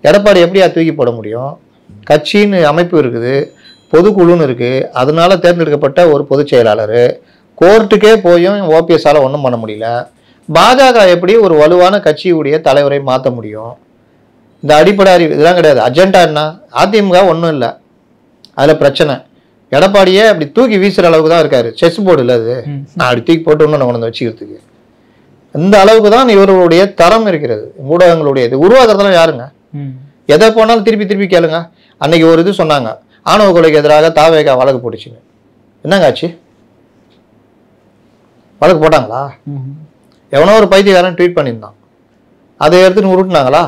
[SPEAKER 2] எடப்பாடி எப்படியா தூக்கி போட முடியும்? கட்சின்னு அமைப்பு இருக்குது, பொதுக்குழுன்னு இருக்குது, அதனால தேர்ந்தெடுக்கப்பட்ட ஒரு பொதுச் செயலாளர். கோர்ட்டுக்கே போயும் ஓபிஎஸ்ஸால் ஒன்றும் பண்ண முடியல. பாஜக எப்படி ஒரு வலுவான கட்சியுடைய தலைவரை மாற்ற முடியும்? இந்த அடிப்படை அறிவு இதெல்லாம் கிடையாது. அஜெண்டா என்ன? அதிமுக ஒன்றும் இல்லை, அதில் பிரச்சனை. எடப்பாடியே அப்படி தூக்கி வீசுகிற அளவுக்கு தான் இருக்காரு. செஸ் போர்டு இல்லை அது, நான் அப்படி தூக்கி போட்டு ஒன்று கொண்டு வந்து வச்சுக்கிறதுக்கு. இந்த அளவுக்கு தான் இவர்களுடைய தரம் இருக்கிறது. ஊடகங்களுடைய இது உருவாக்குறதுலாம் யாருங்க? எதை போனாலும் திருப்பி கேளுங்க. அன்னைக்கு ஒரு இது சொன்னாங்க, ஆணவ கொலைக்கு எதிராக தாவேகா வழக்கு போட்டுச்சுன்னு. என்னங்க ஆச்சு?
[SPEAKER 1] வழக்கு போட்டாங்களா? எவனோ ஒரு பைத்தியக்காரன் ட்வீட் பண்ணியிருந்தான், அதை எடுத்துன்னு உருட்டுனாங்களா?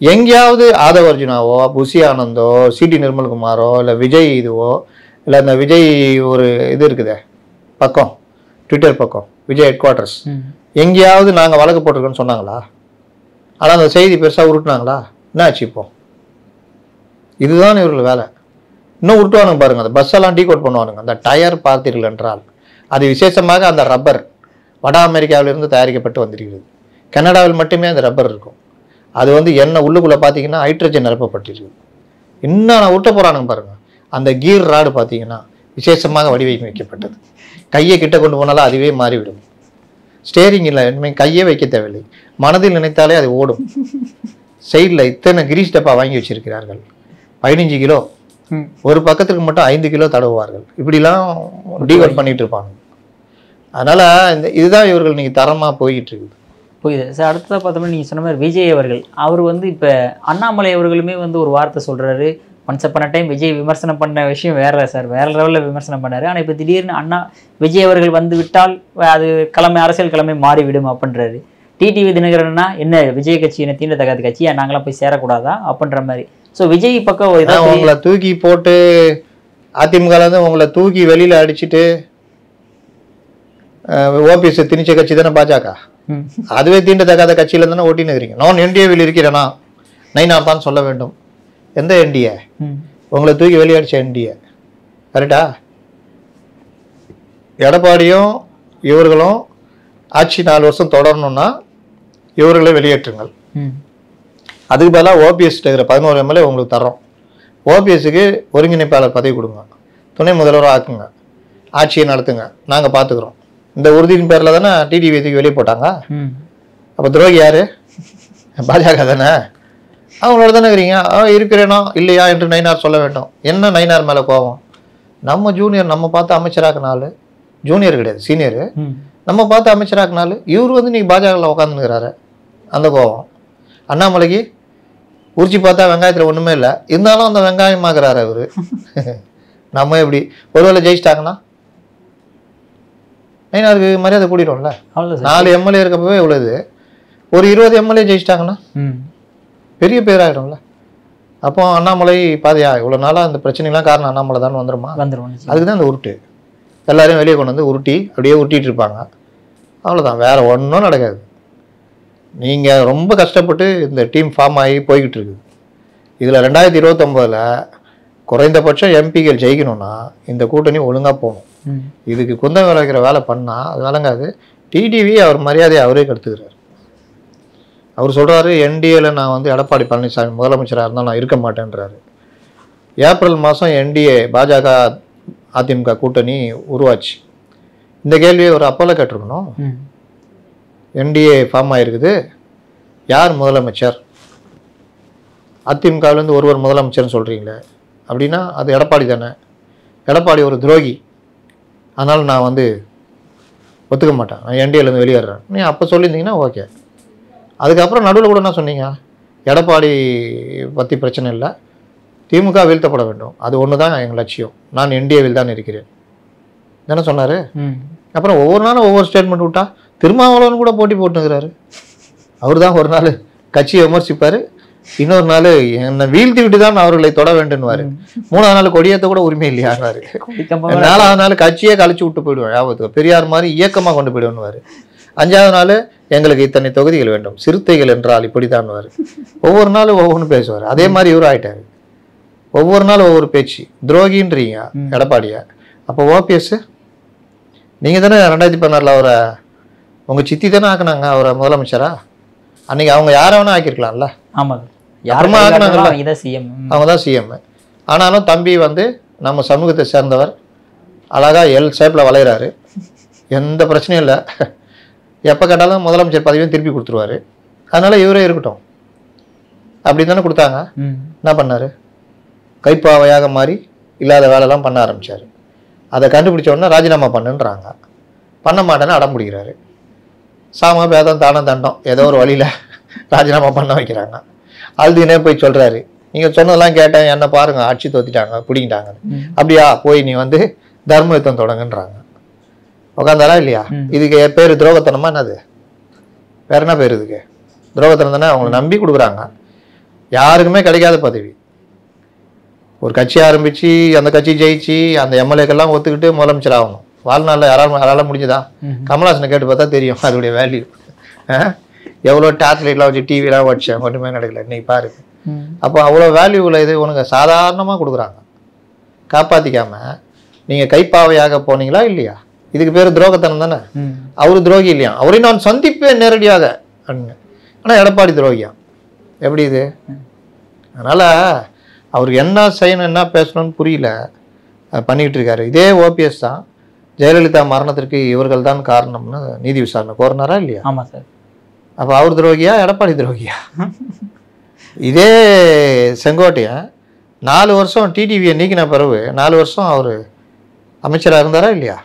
[SPEAKER 1] எங்கேயாவது ஆதவ அர்ஜுனாவோ, புஷி ஆனந்தோ, சிடி நிர்மல்குமாரோ, இல்லை விஜய் இதுவோ, இல்லை இந்த விஜய் ஒரு இது இருக்குதே பக்கம், ட்விட்டர் பக்கம், விஜய் ஹெட் குவார்ட்டர்ஸ், எங்கேயாவது நாங்கள் வழக்கு போட்டிருக்கோன்னு சொன்னாங்களா? ஆனால் அந்த செய்தி பெருசாக உருட்டுனாங்களா? என்ன ஆச்சு இப்போ? இதுதான் இவர்கள் வேலை. இன்னும் உருட்டுவானுங்க பாருங்க, அந்த பஸ்ஸெல்லாம் டீகோட் பண்ணுவானுங்க. அந்த டயர் பார்த்தீர்கள் என்றால் அது விசேஷமாக அந்த ரப்பர் வட அமெரிக்காவிலிருந்து தயாரிக்கப்பட்டு வந்திருக்கிறது. கனடாவில் மட்டுமே அந்த ரப்பர் இருக்கும். அது வந்து என்ன உள்ளுக்குள்ளே பார்த்தீங்கன்னா ஹைட்ரஜன் நிரப்பப்பட்டிருக்கு. இன்னும் நான் உருட்ட போகிறானுங்க பாருங்க. அந்த கீர் ராடு பார்த்தீங்கன்னா விசேஷமாக வடிவமைக்கப்பட்டது. கையை கிட்ட கொண்டு போனாலும் அதுவே மாறிவிடும். ஸ்டேரிங் இல்லை, இனிமேல் கையே வைக்க தேவையில்லை, மனதில் நினைத்தாலே அது ஓடும். சைடில் இத்தனை கிரீஸ் டப்பா வாங்கி வச்சிருக்கிறார்கள். 15 கிலோ ஒரு பக்கத்துக்கு மட்டும் 5 கிலோ தடவுவார்கள். இப்படிலாம் டீகோட் பண்ணிட்டு இருப்பாங்க. அதனால இதுதான் இவர்கள் நீங்கள் தரமாக போய்கிட்டு இருக்குது.
[SPEAKER 2] புரியுது சார். அடுத்ததாக பார்த்தோம்னா நீங்கள் சொன்ன மாதிரி விஜய் அவர்கள், அவர் வந்து இப்போ அண்ணாமலை அவர்களுமே வந்து ஒரு வார்த்தை சொல்கிறாரு. ஒன்ஸ் அப்பான டைம் விஜய் விமர்சனம் பண்ண விஷயம் வேற சார், வேற லெவலில் விமர்சனம் பண்ணார். ஆனால் இப்போ திடீர்னு விஜய் அவர்கள் வந்து விட்டால் அது அரசியல் கிழமை மாறிவிடும் அப்படின்றாரு. டிடிவி தினகரன்னா என்ன விஜய் கட்சி என்ன தீண்டத்தகாத கட்சியா, நாங்களாம் போய் சேரக்கூடாதா அப்படின்ற மாதிரி. ஸோ விஜய் பக்கம்
[SPEAKER 1] உங்களை தூக்கி போட்டு அதிமுகலேருந்து உங்களை தூக்கி வெளியில் அடிச்சுட்டு ஓபிஎஸ் திணிச்ச கட்சி தானே பாஜக. அதுவே தீண்டத்தகாத கட்சியில தானே ஓட்டின்னு இருக்கிறீங்க. நான் என்டிஏவில் இருக்கிறேனா நைனார் தான் சொல்ல வேண்டும். எந்த என்டிஏ? உங்களை தூக்கி வெளியடிச்ச என்டிஏ. கரெக்டா? எடப்பாடியும் இவர்களும் ஆட்சி 4 வருஷம் தொடரணும்னா இவர்களை வெளியேற்றுங்கள். அதுக்கு பதிலாக ஓபிஎஸ் இருக்கிற 11 எம்எல்ஏ உங்களுக்கு தர்றோம். ஓபிஎஸ்க்கு ஒருங்கிணைப்பாளர் பதவி கொடுங்க, துணை முதல்வராக ஆக்குங்க, ஆட்சியை நடத்துங்க, நாங்கள் பார்த்துக்குறோம். இந்த உறுதியின் பேரில் தானே டிடிவி வெளியே போட்டாங்க. அப்போ துரோகி யாரு? பாஜக தானே. அவங்களோட தானே இருக்கிறீங்க. இருக்கிறேனோ இல்லையா என்று நயினார் சொல்ல வேண்டும். என்ன நயினார் மேலே கோபம்? நம்ம ஜூனியர் நம்ம பார்த்து அமைச்சராக்குனாலு, ஜூனியர் கிடையாது சீனியரு, நம்ம பார்த்து அமைச்சராக்குனாலு இவர் வந்து நீங்கள் பாஜகவில் உட்காந்துருக்கிறாரு. அந்த கோபம். அண்ணாமலைக்கு உரிச்சி பார்த்தா வெங்காயத்தில் ஒன்றுமே இல்லை, இருந்தாலும் அந்த வெங்காயமாக்குறாரு அவர். நம்ம எப்படி ஒருவேளை ஜெயிச்சிட்டாங்கன்னா நயினாருக்கு மரியாதை கூடிடும்ல. 4 எம்எல்ஏ இருக்கப்பவே இவ்வளவு, ஒரு 20 எம்எல்ஏ ஜெயிச்சிட்டாங்கன்னா பெரிய பேராயிடும்ல. அப்போ அண்ணாமலை பாதியா இவ்வளோ நாளாக அந்த பிரச்சனைலாம் காரணம் அண்ணாமலை தான் வந்துருமா? அதுக்கு தான் அந்த உருட்டு. எல்லாரையும் வெளியே கொண்டு வந்து உருட்டி அப்படியே உருட்டிட்டு இருப்பாங்க. அவ்வளோதான், வேற ஒன்றும் நடக்காது. நீங்கள் ரொம்ப கஷ்டப்பட்டு இந்த டீம் ஃபார்ம் ஆகி போய்கிட்டு இருக்குது. இதில் 2029 குறைந்தபட்சம் எம்பிகள் ஜெயிக்கணும்னா இந்த கூட்டணி ஒழுங்காக போகணும். இதுக்கு குந்தம் விளைக்கிற வேலை பண்ணால் அது விளங்காது. டிடிவி அவர் மரியாதையை அவரே கெடுத்துக்கிறார். அவர் சொல்கிறாரு என்டிஏல நான் வந்து எடப்பாடி பழனிசாமி முதலமைச்சராக இருந்தால் நான் இருக்க மாட்டேன்றாரு. ஏப்ரல் மாதம் என்டிஏ பாஜக அதிமுக கூட்டணி உருவாச்சு. இந்த கேள்வியை ஒரு அப்போல கேட்டிருக்கணும். என்டிஏ ஃபார்ம் ஆகிருக்குது, யார் முதலமைச்சர்? அதிமுகவிலேருந்து ஒருவர் முதலமைச்சர்னு சொல்கிறீங்களே, அப்படின்னா அது எடப்பாடி தானே. எடப்பாடி ஒரு துரோகி, அதனால் நான் வந்து ஒத்துக்க மாட்டேன், நான் என்டிஏலேருந்து வெளியேறேன். நீ அப்போ சொல்லியிருந்தீங்கன்னா ஓகே. அதுக்கப்புறம் நடுவில் கூட என்ன சொன்னீங்க? எடப்பாடி பற்றி பிரச்சனை இல்லை, திமுக வீழ்த்தப்பட வேண்டும், அது ஒன்று தான் எங்கள் லட்சியம், நான் என்டிஏவில் தான் இருக்கிறேன் தானே சொன்னார். அப்புறம் ஒவ்வொரு நாளும் ஒவ்வொரு ஸ்டேட்மெண்ட் விட்டா திருமாவளவன் கூட போட்டி போட்டுக்கிறாரு. அவர் தான் ஒரு நாள் கட்சியை விமர்சிப்பார், இன்னொரு நாள் என்னை வீழ்த்தி விட்டு தான் அவர்களை தொட வேண்டும்னுவாரு. 3ஆவது நாள் கொடியேற்ற கூட உரிமை இல்லையாரு. 4ஆவது நாள் கட்சியே கழிச்சு விட்டு போயிடுவேன், ஞாபகத்துக்கு பெரியார் மாதிரி இயக்கமாக கொண்டு போயிடுவேன்னுவாரு. 5ஆவது நாள் எங்களுக்கு இத்தனை தொகுதிகள் வேண்டும், சிறுத்தைகள் என்றால் இப்படித்தான்வார். ஒவ்வொரு நாளும் ஒவ்வொன்று பேசுவார். அதே மாதிரி இவரும் ஆயிட்டாரு. ஒவ்வொரு நாளும் ஒவ்வொரு பேச்சு. துரோகின்றீங்க எடப்பாடியா. அப்போ ஓபிஎஸ் நீங்கள் தானே 2016 அவரை உங்கள் சித்தி தானே ஆக்குனாங்க அவரை முதலமைச்சரா. அன்னைக்கு அவங்க யாரை வேணா ஆக்கியிருக்கலாம்ல.
[SPEAKER 2] ஆமாம்,
[SPEAKER 1] யாருமா ஆக்குனாங்கல்ல, அவங்க தான் சிஎம். ஆனாலும் தம்பி வந்து நம்ம சமூகத்தை சேர்ந்தவர், அழகாக எல் ஷேப்பில் வளையிறாரு, எந்த பிரச்சனையும் இல்லை. எப்போ கேட்டாலும் முதலமைச்சர் பதவியும் திருப்பி கொடுத்துருவாரு. அதனால இவரே இருக்கட்டும் அப்படி தானே கொடுத்தாங்க. என்ன பண்ணார்? கைப்பாவையாக மாறி இல்லாத வேலைலாம் பண்ண ஆரம்பித்தார். அதை கண்டுபிடிச்ச உடனே ராஜினாமா பண்ணுன்றாங்க. பண்ண மாட்டேன்னு அடம் பிடிக்கிறாரு. சாம பேதம் தானம் தண்டம் ஏதோ ஒரு வழியில் ராஜினாமா பண்ண வைக்கிறாங்க. அழுதுனே போய் சொல்கிறாரு, நீங்கள் சொன்னதெல்லாம் கேட்டேன், என்ன பாருங்கள் ஆட்சி தோத்திட்டாங்க பிடிங்கிட்டாங்க. அப்படியா, போய் நீ வந்து தர்ம யுத்தம் தொடங்குன்றாங்க. உட்காந்தாரா இல்லையா? இதுக்கு பேர் துரோகத்தனமா என்னது? வேற என்ன பேர் இதுக்கு? துரோகத்தனம் தானே. அவங்களை நம்பி கொடுக்குறாங்க. யாருக்குமே கிடைக்காத பதவி. ஒரு கட்சி ஆரம்பிச்சு அந்த கட்சி ஜெயிச்சு அந்த எம்எல்ஏக்கெல்லாம் ஒத்துக்கிட்டு முதலமைச்சர் ஆகணும். வாழ்நாளில் யாரால முடிஞ்சதா? கமல்ஹாசனை கேட்டு பார்த்தா தெரியும் அதோடைய வேல்யூ. எவ்வளோ டார்ச் லைட்லாம் வச்சு டிவிலாம் வச்சேன், ஒன்றுமே நடக்கல. இன்னைக்கு பாரு. அப்போ அவ்வளோ வேல்யூ உள்ள இது உனக்கு சாதாரணமாக கொடுக்குறாங்க. காப்பாற்றிக்காம நீங்கள் கைப்பாவையாக போனீங்களா இல்லையா? இதுக்கு பேர் துரோகத்தனம் தானே. அவரு துரோகி இல்லையா? அவரையும் நான் சந்திப்பேன் நேரடியாக. ஆனால் எடப்பாடி துரோகியா? எப்படி இது? அதனால் அவருக்கு என்ன செய்யணும், என்ன பேசணும்னு புரியல, பண்ணிக்கிட்டு இருக்காரு. இதே ஓபிஎஸ் தான் ஜெயலலிதா மரணத்திற்கு இவர்கள் தான் காரணம்னு நீதி விசாரணை கோரினாரா இல்லையா?
[SPEAKER 2] ஆமாம் சார்.
[SPEAKER 1] அப்போ அவர் துரோகியா எடப்பாடி துரோகியா? இதே செங்கோட்டையன் 4 வருஷம் டிடிவியை நீக்கின பிறகு 4 வருஷம் அவர் அமைச்சராக இருந்தாரா இல்லையா?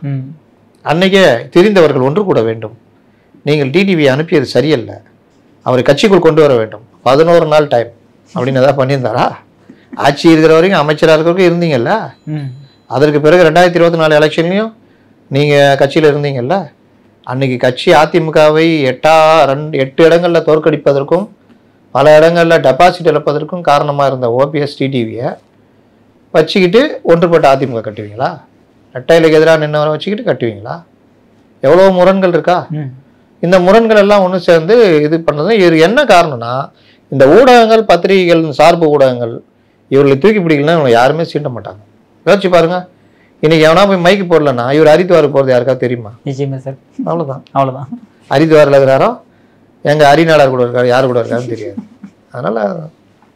[SPEAKER 1] அன்னைக்கே தெரிந்தவர்கள் ஒன்று கூட வேண்டும், நீங்கள் டிடிவியை அனுப்பியது சரியல்ல, அவரை கட்சிக்குள் கொண்டு வர வேண்டும், 11 நாள் டைம் அப்படின்னு ஏதாவது பண்ணியிருந்தாரா? ஆட்சி இருக்கிற வரைக்கும் அமைச்சராக இருக்கிறவங்க இருந்தீங்கல்ல. அதற்கு பிறகு 2024 எலெக்ஷன்லையும் நீங்கள் கட்சியில் இருந்தீங்கல்ல. அன்னைக்கு கட்சி அதிமுகவை 8 இடங்களில் தோற்கடிப்பதற்கும் பல இடங்களில் டெபாசிட் இழப்பதற்கும் காரணமாக இருந்த ஓபிஎஸ் டிடிவியை வச்சுக்கிட்டு ஒன்றுபட்ட அதிமுக கட்டுவீங்களா? ரெட்டையிலுக்கு எதிராக நின்னவரை வச்சுக்கிட்டு கட்டுவீங்களா? எவ்வளோ முரண்கள் இருக்கா? இந்த முரண்கள் எல்லாம் ஒன்று சேர்ந்து இது பண்ணது. இது என்ன காரணம்னா, இந்த ஊடகங்கள், பத்திரிகைகள், சார்பு ஊடகங்கள் இவர்களை தூக்கி பிடிக்கலன்னா இவங்க யாருமே சீண்ட மாட்டாங்க. யோசிச்சு பாருங்க. இன்னைக்கு எவனா போய் மைக்கு போடலன்னா இவர் ஹரித்வார் போகிறது யாருக்காவது தெரியுமா?
[SPEAKER 2] நிச்சயமா சார்.
[SPEAKER 1] அவ்வளோதான். ஹரித்வாரில் இருக்கிறாரோ எங்கள் ஹரிநாடார் கூட இருக்காரு, யார் கூட இருக்காருன்னு தெரியாது. அதனால்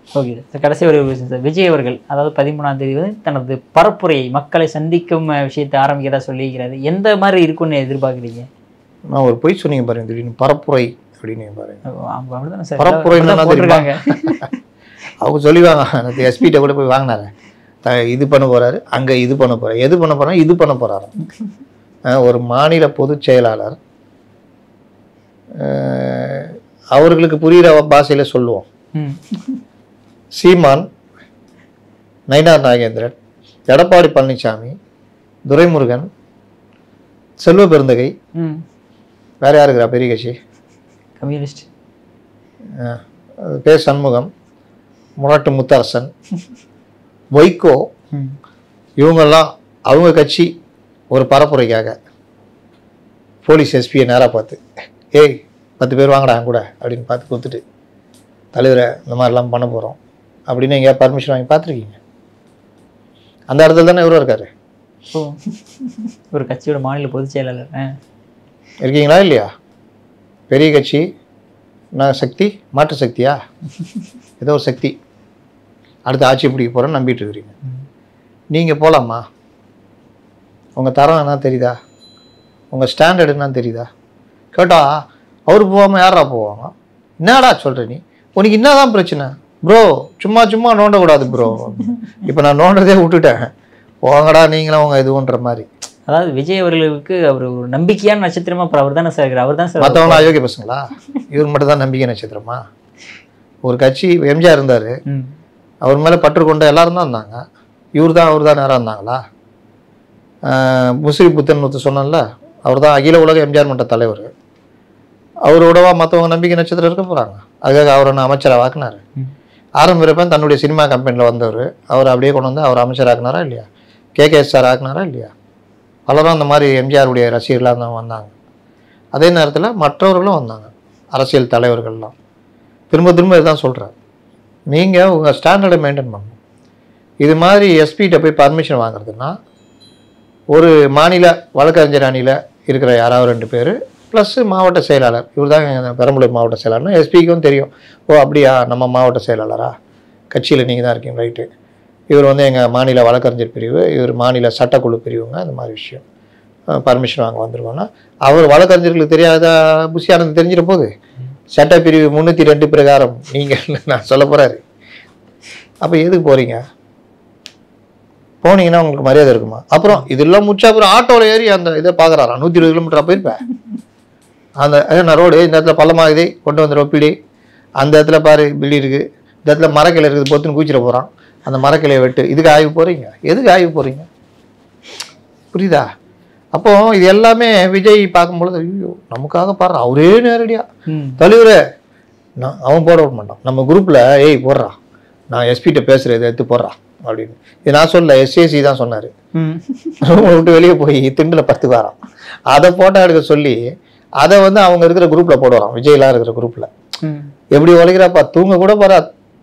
[SPEAKER 2] ஓகே சார். கடைசி ஒரு விஷயம் சார், விஜய் அவர்கள் அதாவது 13ஆம் தேதி வந்து தனது பரப்புரையை மக்களை சந்திக்கும் விஷயத்தை ஆரம்பிக்கிறதா சொல்லியிருக்கிறாரு. எந்த மாதிரி இருக்குன்னு எதிர்பார்க்குறீங்க?
[SPEAKER 1] நான் ஒரு பொய் சொன்னீங்க பாருங்க, திடீர்னு பரப்புரை அப்படின்னு பாருங்க.
[SPEAKER 2] அப்படிதானே சார்
[SPEAKER 1] பரப்புரை போட்டிருக்காங்க. அவங்க சொல்லிவாங்க, அந்த எஸ்பிகிட்ட கூட போய் வாங்கினாரு, இது பண்ண போறாரு, அங்க இது பண்ண போறாரு, எது பண்ண போறாரு, இது பண்ண போறாரு. ஒரு மாநில பொதுச் செயலாளர் அவர்களுக்கு புரிகிற பாஷையில சொல்லுவோம். சீமான், நயினார் நாகேந்திரன், எடப்பாடி பழனிசாமி, துரைமுருகன், செல்வ பெருந்தகை, வேற யார் இருக்கிறா பெரிய கட்சி?
[SPEAKER 2] கம்யூனிஸ்ட்
[SPEAKER 1] பே சண்முகம், முரட்டு முத்தரசன், வைகோ, இவங்கெல்லாம் அவங்க கட்சி ஒரு பரப்புரைக்காக போலீஸ் எஸ்பியை நேராக பார்த்து, ஏய் 10 பேர் வாங்கடா கூட அப்படின்னு பார்த்து கொடுத்துட்டு, தலைவரை இந்த மாதிரிலாம் பண்ண போகிறோம் அப்படின்னு எங்கேயா பர்மிஷன் வாங்கி பார்த்துருக்கீங்க? அந்த இடத்துல தானே இவரும் இருக்காரு.
[SPEAKER 2] ஒரு கட்சியோட மாநில பொதுச் செயலாளர்
[SPEAKER 1] இருக்கீங்களா இல்லையா? பெரிய கட்சி, நான் சக்தி, மாற்று சக்தியா, ஏதோ ஒரு சக்தி அடுத்த ஆட்சி பிடிக்க போகிறேன்னு நம்பிட்டு இருக்கிறீங்க. நீங்கள் போகலாமா? உங்கள் தரம் என்ன தெரியுதா? உங்கள் ஸ்டாண்டர்டு என்ன தெரியுதா? கேட்டா அவரு போகாமல் யாரா போவாங்க? என்னடா சொல்கிற நீ? உனக்கு என்னதான் பிரச்சனை ப்ரோ? சும்மா நோண்டக்கூடாது ப்ரோ. இப்போ நான் நோண்டதே விட்டுட்டேன், போங்கடா நீங்களும் அவங்க இதுன்ற மாதிரி.
[SPEAKER 2] அதாவது விஜய் அவர்களுக்கு அவர் ஒரு நம்பிக்கையான நட்சத்திரமா அவர் தானே சார் இருக்கிறார். அவர் தான் சார்.
[SPEAKER 1] மற்றவங்களா அயோக்கிய பசங்களா? இவர் மட்டும் தான் நம்பிக்கை நட்சத்திரமா? ஒரு கட்சி எம்ஜிஆர் இருந்தார், அவர் மேலே பற்று கொண்ட எல்லாரும் தான் இருந்தாங்க. அவர் தான் நேராக இருந்தாங்களா? முஸ்லி புத்தன் ஒருத்தர் சொன்னால, அவர் தான் அகில உலக எம்ஜிஆர் மன்ற தலைவர். அவரோடவா மற்றவங்க நம்பிக்கை நட்சத்திரம் இருக்க போகிறாங்க? அதுக்காக அவரை நான் அமைச்சராக ஆக்குனாரு. ஆரம்பிப்பேன் தன்னுடைய சினிமா கம்பெனியில் வந்தவர், அவர் அப்படியே கொண்டு வந்து அவர் அமைச்சராக்குனாரா இல்லையா? KKSR ஆக்குனாரா இல்லையா? பலரும் அந்த மாதிரி எம்ஜிஆருடைய ரசிகர்களாக தான் வந்தாங்க. அதே நேரத்தில் மற்றவர்களும் வந்தாங்க, அரசியல் தலைவர்கள்லாம். திரும்ப இதுதான் சொல்கிறேன், நீங்கள் உங்கள் ஸ்டாண்டர்டை மெயின்டைன் பண்ணணும். இது மாதிரி எஸ்பிகிட்ட போய் பர்மிஷன் வாங்குறதுன்னா, ஒரு மாநில வழக்கறிஞர் அணியில் இருக்கிற யாராவது 2 பேர் ப்ளஸ் மாவட்ட செயலாளர், இவர் தான் பெரம்பலூர் மாவட்ட செயலாளர்னா எஸ்பிக்கும் தெரியும். ஓ அப்படியா, நம்ம மாவட்ட செயலாளரா, கட்சியில் நீங்கள் தான் இருக்கீங்க, ரைட்டு. இவர் வந்து எங்கள் மாநில வழக்கறிஞர் பிரிவு, இவர் மாநில சட்டக்குழு பிரிவுங்க, அந்த மாதிரி விஷயம் பர்மிஷன் வாங்க வந்துருவோன்னா, அவர் வழக்கறிஞர்களுக்கு தெரியாத புஷியானது தெரிஞ்சிட போகுது. சட்டப்பிரிவு 302 பிரகாரம் நீங்கள் நான் சொல்ல போகிறாரு. அப்போ எதுக்கு போகிறீங்க? போனீங்கன்னா உங்களுக்கு மரியாதை இருக்குமா? அப்புறம் இதெல்லாம் முடிச்சா அப்புறம் ஆட்டோவில் ஏறி அந்த இதை பார்க்குறாரா, 120 கிலோமீட்டராக போயிருப்பேன். அந்த நான் ரோடு இந்த இடத்துல பள்ளமாகுது, கொண்டு வந்துடும் பிடி, அந்த இடத்துல பாரு பில்லி இருக்குது, இந்த இடத்துல மரக்கிளை இருக்குது, பொத்துன்னு கூச்சிட போகிறான், அந்த மரக்கிளையை வெட்டு. இதுக்கு ஆய்வு போகிறீங்க? எதுக்கு ஆய்வு போகிறீங்க? புரியுதா? அப்போ இது எல்லாமே விஜய் பார்க்கும்பொழுது ஐயோ நமக்காக பாடுற அவரே நேரடியாக தலைவரே நான் அவன் போட விட மாட்டான் நம்ம குரூப்பில் ஏய் போடுறா நான் எஸ்பிகிட்ட பேசுகிறேன் இதை எடுத்து போடுறா அப்படின்னு. இது நான் சொல்ல எஸ்ஏசி தான் சொன்னார். விட்டு வெளியே போய் திண்டில் 10 வாரம் அதை போட்டோ எடுக்க சொல்லி அதை வந்து அவங்க இருக்கிற குரூப்பில் போடுவாராம், விஜய்லாம் இருக்கிற குரூப்பில். எப்படி உழைக்கிறாப்பா தூங்க கூட போகிறா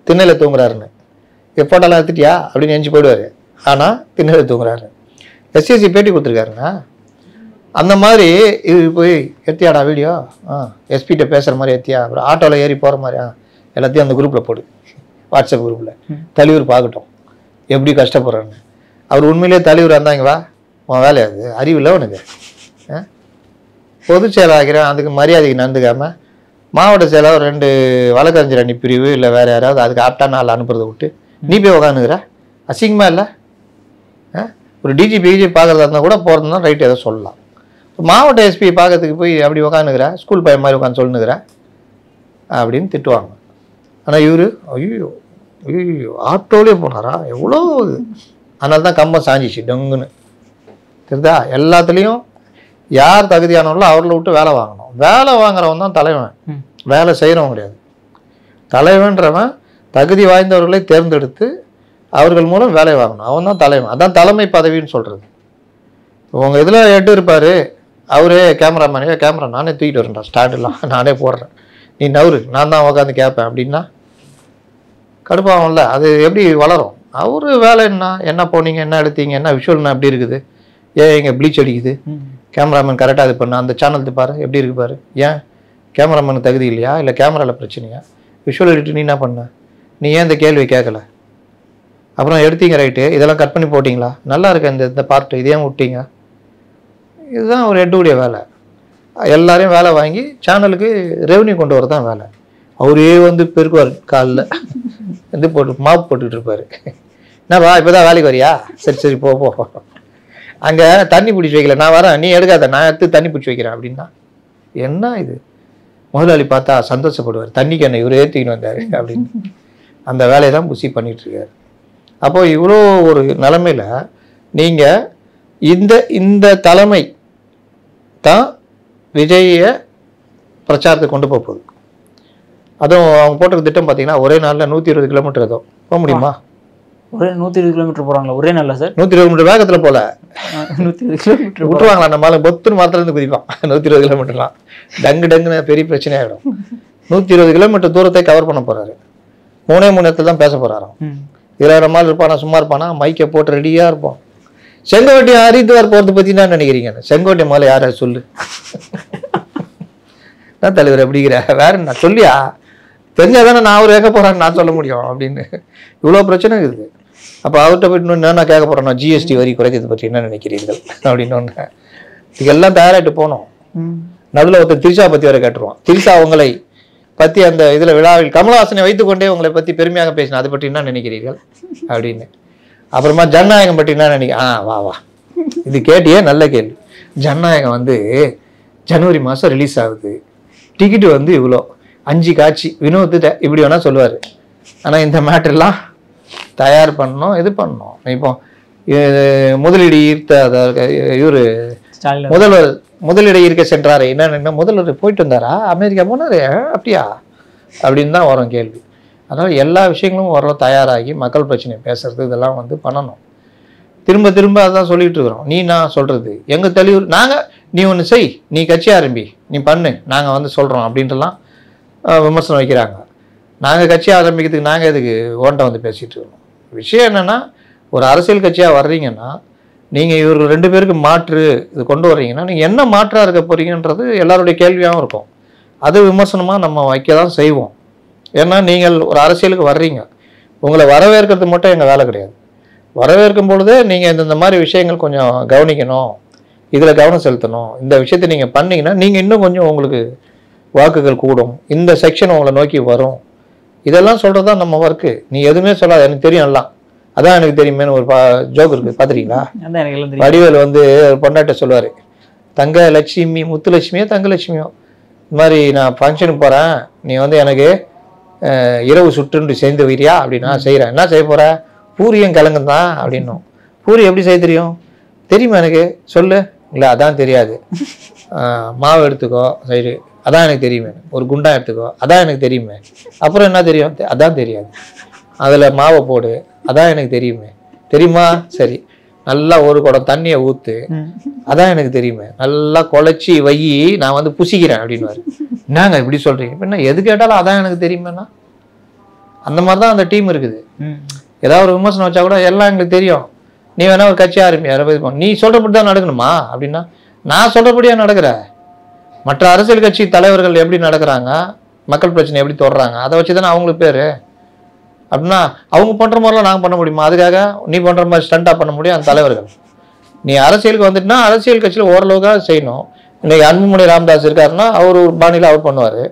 [SPEAKER 1] திண்ணையில் தூங்குறாருன்னு. எப்போட்டாலாம் எடுத்துட்டியா அப்படின்னு நினச்சி போயிடுவார். ஆனால் திண்ணையில் தூங்குறாரு. எஸ்ஏசி பேட்டி கொடுத்துருக்காருங்க. அந்த மாதிரி இது போய் எத்தியாடா வீடியோ எஸ்பிகிட்ட பேசுகிற மாதிரி எத்தியா, அப்புறம் ஆட்டோவில் ஏறி போகிற மாதிரி எல்லாத்தையும் அந்த குரூப்பில் போடு, வாட்ஸ்அப் குரூப்பில். தலைவர் பார்க்கட்டும் எப்படி கஷ்டப்படுறான்னு. அவர் உண்மையிலேயே தலைவர் இருந்தாங்க வா உன் வேலையாது அறிவில்லை உனக்கு. பொதுச் செயலாகிறேன் அதுக்கு மரியாதைக்கு நடந்துக்காமல் மாவட்ட செயலாளர் 2 வழக்கறிஞர் அணி பிரிவு இல்லை வேறு யாராவது அதுக்கு ஆப்டான ஆள் அனுப்புறதை விட்டு நீ போய் உக்காந்துக்கிற அசிங்கமா இல்லை? ஒரு டிஜிபி பார்க்குறதா இருந்தால் கூட போகிறதுனா ரைட்டு ஏதோ சொல்லலாம். மாவட்ட எஸ்பி பார்க்கறதுக்கு போய் அப்படி உக்காந்துக்கிற ஸ்கூல் பையன் மாதிரி உட்காந்து சொல்லுங்கிற அப்படின்னு திட்டுவாங்க. ஆனால் இவர் ஐயோ ஐயோ ஆட்டோலேயே போனாரா எவ்வளோ. அதனால தான் கம்பம் சாஞ்சிச்சு டொங்குன்னு தெரியுதா. எல்லாத்துலேயும் யார் தகுதியானவங்களோ அவர்களை விட்டு வேலை வாங்கணும். வேலை வாங்குறவன் தான் தலைவன், வேலை செய்கிறவன் கிடையாது. தலைவன்றவன் தகுதி வாய்ந்தவர்களை தேர்ந்தெடுத்து அவர்கள் மூலம் வேலை வாங்கணும், அவன் தான் தலைவன். அதான் தலைமை பதவின்னு சொல்கிறது. உங்கள் இதில் எட்டு இருப்பார் அவரே கேமராமேனே கேமரா நானே தூக்கிட்டு வரேன்டா ஸ்டாண்டெலாம் நானே போடுறேன் நீ நவரு நான் தான் உட்காந்து கேட்பேன் அப்படின்னா கடுப்பாகும்ல. அது எப்படி வளரும்? அவர் வேலை என்ன போனீங்க என்ன எடுத்தீங்க என்ன விஷுவல்னா எப்படி இருக்குது, ஏன் இங்கே ப்ளீச் அடிக்குது, கேமராமேன் கரெக்டாக இது பண்ண அந்த சேனல் பாரு எப்படி இருக்கு பாரு, ஏன் கேமராமேனுக்கு தகுதி இல்லையா இல்லை கேமராவில் பிரச்சனையா, விஷுவல் எடிட்டு நீ என்ன பண்ண, நீ ஏன் இந்த கேள்வி கேட்கல, அப்புறம் எடுத்தீங்க ரைட்டு இதெல்லாம் கட் பண்ணி போட்டிங்களா, நல்லா இருக்கு இந்த பார்ட்டு இதே விட்டீங்க. இதுதான் ஒரு ஹெட்டுடைய வேலை. எல்லாரையும் வேலை வாங்கி சேனலுக்கு ரெவன்யூ கொண்டு வர தான் வேலை. அவரே வந்து பெருக்குவார் காலில் வந்து போட்டு மாப்பு போட்டுக்கிட்டு இருப்பார். என்னப்பா இப்போ தான் வேலைக்கு வரியா, சரி சரி போ போ அங்கே தண்ணி பிடிச்சி வைக்கல நான் வரேன் நீ எடுக்காத நான் எடுத்து தண்ணி பிடிச்சி வைக்கிறேன் அப்படின்னா என்ன இது. முதலாளி பார்த்தா சந்தோஷப்படுவார், தண்ணிக்கு என்ன இவரே தூக்கின்னு வந்தார் அப்படின்னு. அந்த வேலையை தான் புசி பண்ணிகிட்டு இருக்காரு. அப்போ இவ்வளோ ஒரு நிலைமையில் நீங்கள் இந்த தலைமை தான் விஜயை பிரச்சாரத்துக்கு கொண்டு போக போகுது. அதுவும் அவங்க போட்டிருக்க திட்டம் பார்த்தீங்கன்னா ஒரே நாளில் 120 கிலோமீட்டர் ஏதோ போக முடியுமா?
[SPEAKER 2] ஒரே 120 கிலோமீட்டர் போகிறாங்களா ஒரே நாளில் சார்? 120
[SPEAKER 1] கிலோமீட்டர் வேகத்தில் போல
[SPEAKER 2] 120 கிலோமீட்டர்
[SPEAKER 1] விட்டுருவாங்களா நம்மளால பொத்துன்னு மாத்திரந்து குதிப்பான். 120 கிலோமீட்டர்லாம் டங்குன்னு பெரிய பிரச்சனையாகிடும். 120 கிலோமீட்டர் தூரத்தை கவர் பண்ண போகிறாரு. 3 இடத்துல தான் பேச போகிறாராம். இதில் நம்மளால் இருப்பானா சும்மா இருப்பானா மைக்கை போட்டு ரெடியாக இருப்போம். செங்கோட்டை ஹரித்வார் போகிறது பற்றி என்ன நினைக்கிறீங்க? செங்கோட்டை மேலே யார சொல்லு என்ன தலைவர் அப்படிங்கிற வேற என்ன சொல்லியா தெரிஞ்சால் தானே நான் அவர் கேட்க போகிறான்னு நான் சொல்ல முடியும் அப்படின்னு. இவ்வளோ பிரச்சனை இருக்குது. அப்போ அவர்கிட்ட போயிட்டு என்ன கேட்க போகிறோம், ஜிஎஸ்டி வரி குறைக்கிறது பற்றி என்ன நினைக்கிறீர்கள் அப்படின்னு ஒன்று. இதுக்கெல்லாம் தயாராகிட்டு போனோம். நடுவில் ஒருத்தர் திரிஷா பற்றி வர கேட்டுருவான். திரிஷா உங்களை பற்றி அந்த இதில் விழாவில் கமலஹாசனை வைத்துக்கொண்டே உங்களை பற்றி பெருமையாக பேசினேன், அதை பற்றி என்ன நினைக்கிறீர்கள் அப்படின்னு. அப்புறமா ஜனநாயகம் பற்றி என்ன நினைக்க வா வா இது கேட்டியே நல்ல கேள்வி. ஜனநாயகம் வந்து ஜனவரி மாதம் ரிலீஸ் ஆகுது, டிக்கெட்டு வந்து இவ்வளோ 5 காட்சி வினோத்து இப்படி வேணால் சொல்லுவார். ஆனால் இந்த மேட்டர்லாம் தயார் பண்ணணும் இது பண்ணணும். இப்போ முதலீடு ஈர்த்த இவர் முதலீடு ஈர்க்க சென்றாரு என்ன முதல்வர் போயிட்டு வந்தாரா அமெரிக்கா போனாரு அப்படியா அப்படின்னு தான் வரும் கேள்வி. அதனால் எல்லா விஷயங்களும் வர தயாராகி மக்கள் பிரச்சனை பேசுறது இதெல்லாம் வந்து பண்ணணும். திரும்ப திரும்ப அதான் சொல்லிட்டு இருக்கிறோம். நீ நான் சொல்றது எங்கள் தலைவர் நாங்கள் நீ ஒன்று செய், நீ கட்சி ஆரம்பி, நீ பண்ணு, நாங்கள் வந்து சொல்கிறோம் அப்படின்ட்டுலாம் விமர்சனம் வைக்கிறாங்க. நாங்கள் கட்சி ஆரம்பிக்கிறதுக்கு நாங்கள் எதுக்கு ஓன்ட்ட வந்து பேசிகிட்டு இருக்கோம். விஷயம் என்னென்னா ஒரு அரசியல் கட்சியாக வர்றீங்கன்னா நீங்கள் இவர் 2 பேருக்கு மாற்று இது கொண்டு வர்றீங்கன்னா நீங்கள் என்ன மாற்றாக இருக்க போகிறீங்கன்றது எல்லாருடைய கேள்வியாகவும் இருக்கும். அது விமர்சனமாக நம்ம வைக்க தான் செய்வோம். ஏன்னா நீங்கள் ஒரு அரசியலுக்கு வர்றீங்க, உங்களை வரவேற்கிறது மட்டும் எங்கள் வேலை கிடையாது. வரவேற்கும் பொழுதே நீங்கள் இந்த மாதிரி விஷயங்கள் கொஞ்சம் கவனிக்கணும், இதில் கவனம் செலுத்தணும், இந்த விஷயத்தை நீங்கள் பண்ணிங்கன்னா நீங்கள் இன்னும் கொஞ்சம் உங்களுக்கு வாக்குகள் கூடும், இந்த செக்ஷன் உங்களை நோக்கி வரும். இதெல்லாம் சொல்கிறது தான் நம்ம ஒர்க்கு. நீ எதுவுமே சொல்லாது எனக்கு தெரியும் எல்லாம் அதான் எனக்கு தெரியுமேனு ஒரு ஜோக் இருக்குது பார்த்துறீங்களா? வடிவேல் வந்து பொண்டாட்ட சொல்லுவார், தங்க லட்சுமி முத்துலட்சுமியோ தங்கலட்சுமியோ இந்த மாதிரி நான் ஃபங்க்ஷனுக்கு போகிறேன், நீ வந்து எனக்கு இரவு சுற்றுன்னு சேர்ந்து வைரியா அப்படின்னா செய்கிறேன். என்ன செய்ய போகிற? பூரியும் கிழங்கும் தான் அப்படின்னும். பூரி எப்படி செய்ய தெரியும்? தெரியுமா எனக்கு சொல்லு இல்லை அதான் தெரியாது, மாவு எடுத்துக்கோ சரி அதான் எனக்கு தெரியுமே, ஒரு குண்டா எடுத்துக்கோ அதான் எனக்கு தெரியுமே, அப்புறம் என்ன தெரியும் அதான் தெரியாது, அதில் மாவை போடு அதான் எனக்கு தெரியுமே, தெரியுமா சரி நல்லா ஒரு குடம் தண்ணியை ஊற்று அதான் எனக்கு தெரியுமே, நல்லா குழச்சி வை நான் வந்து புசிக்கிறேன் அப்படின்வாரு. என்னங்க இப்படி சொல்கிறீங்க, இப்போ என்ன எது கேட்டாலும் அதான் எனக்கு தெரியுமேண்ணா. அந்த மாதிரி தான் அந்த டீம் இருக்குது. ஏதாவது ஒரு விமர்சனம் வச்சா கூட எல்லாம் எங்களுக்கு தெரியும், நீ வேணா ஒரு கட்சி ஆரம்பி, நீ சொல்கிறபடி தான் நடக்கணுமா அப்படின்னா, நான் சொல்கிறபடியா நடக்கிற, மற்ற அரசியல் கட்சி தலைவர்கள் எப்படி நடக்கிறாங்க, மக்கள் பிரச்சனை எப்படி தொடர்றாங்க, அதை வச்சு தானே அவங்களுக்கு பேர். அப்படின்னா அவங்க பண்ணுற மாதிரிலாம் நாங்கள் பண்ண முடியுமா, அதுக்காக நீ பண்ணுற மாதிரி ஸ்டண்டாக பண்ண முடியும் அந்த தலைவர்கள். நீ அரசியலுக்கு வந்துட்டுனா அரசியல் கட்சியில் ஓரளவுக்காக செய்யணும். இன்னைக்கு அன்புமணி ராமதாஸ் இருக்காருன்னா அவர் ஒரு பாணியில் அவர் பண்ணுவார்,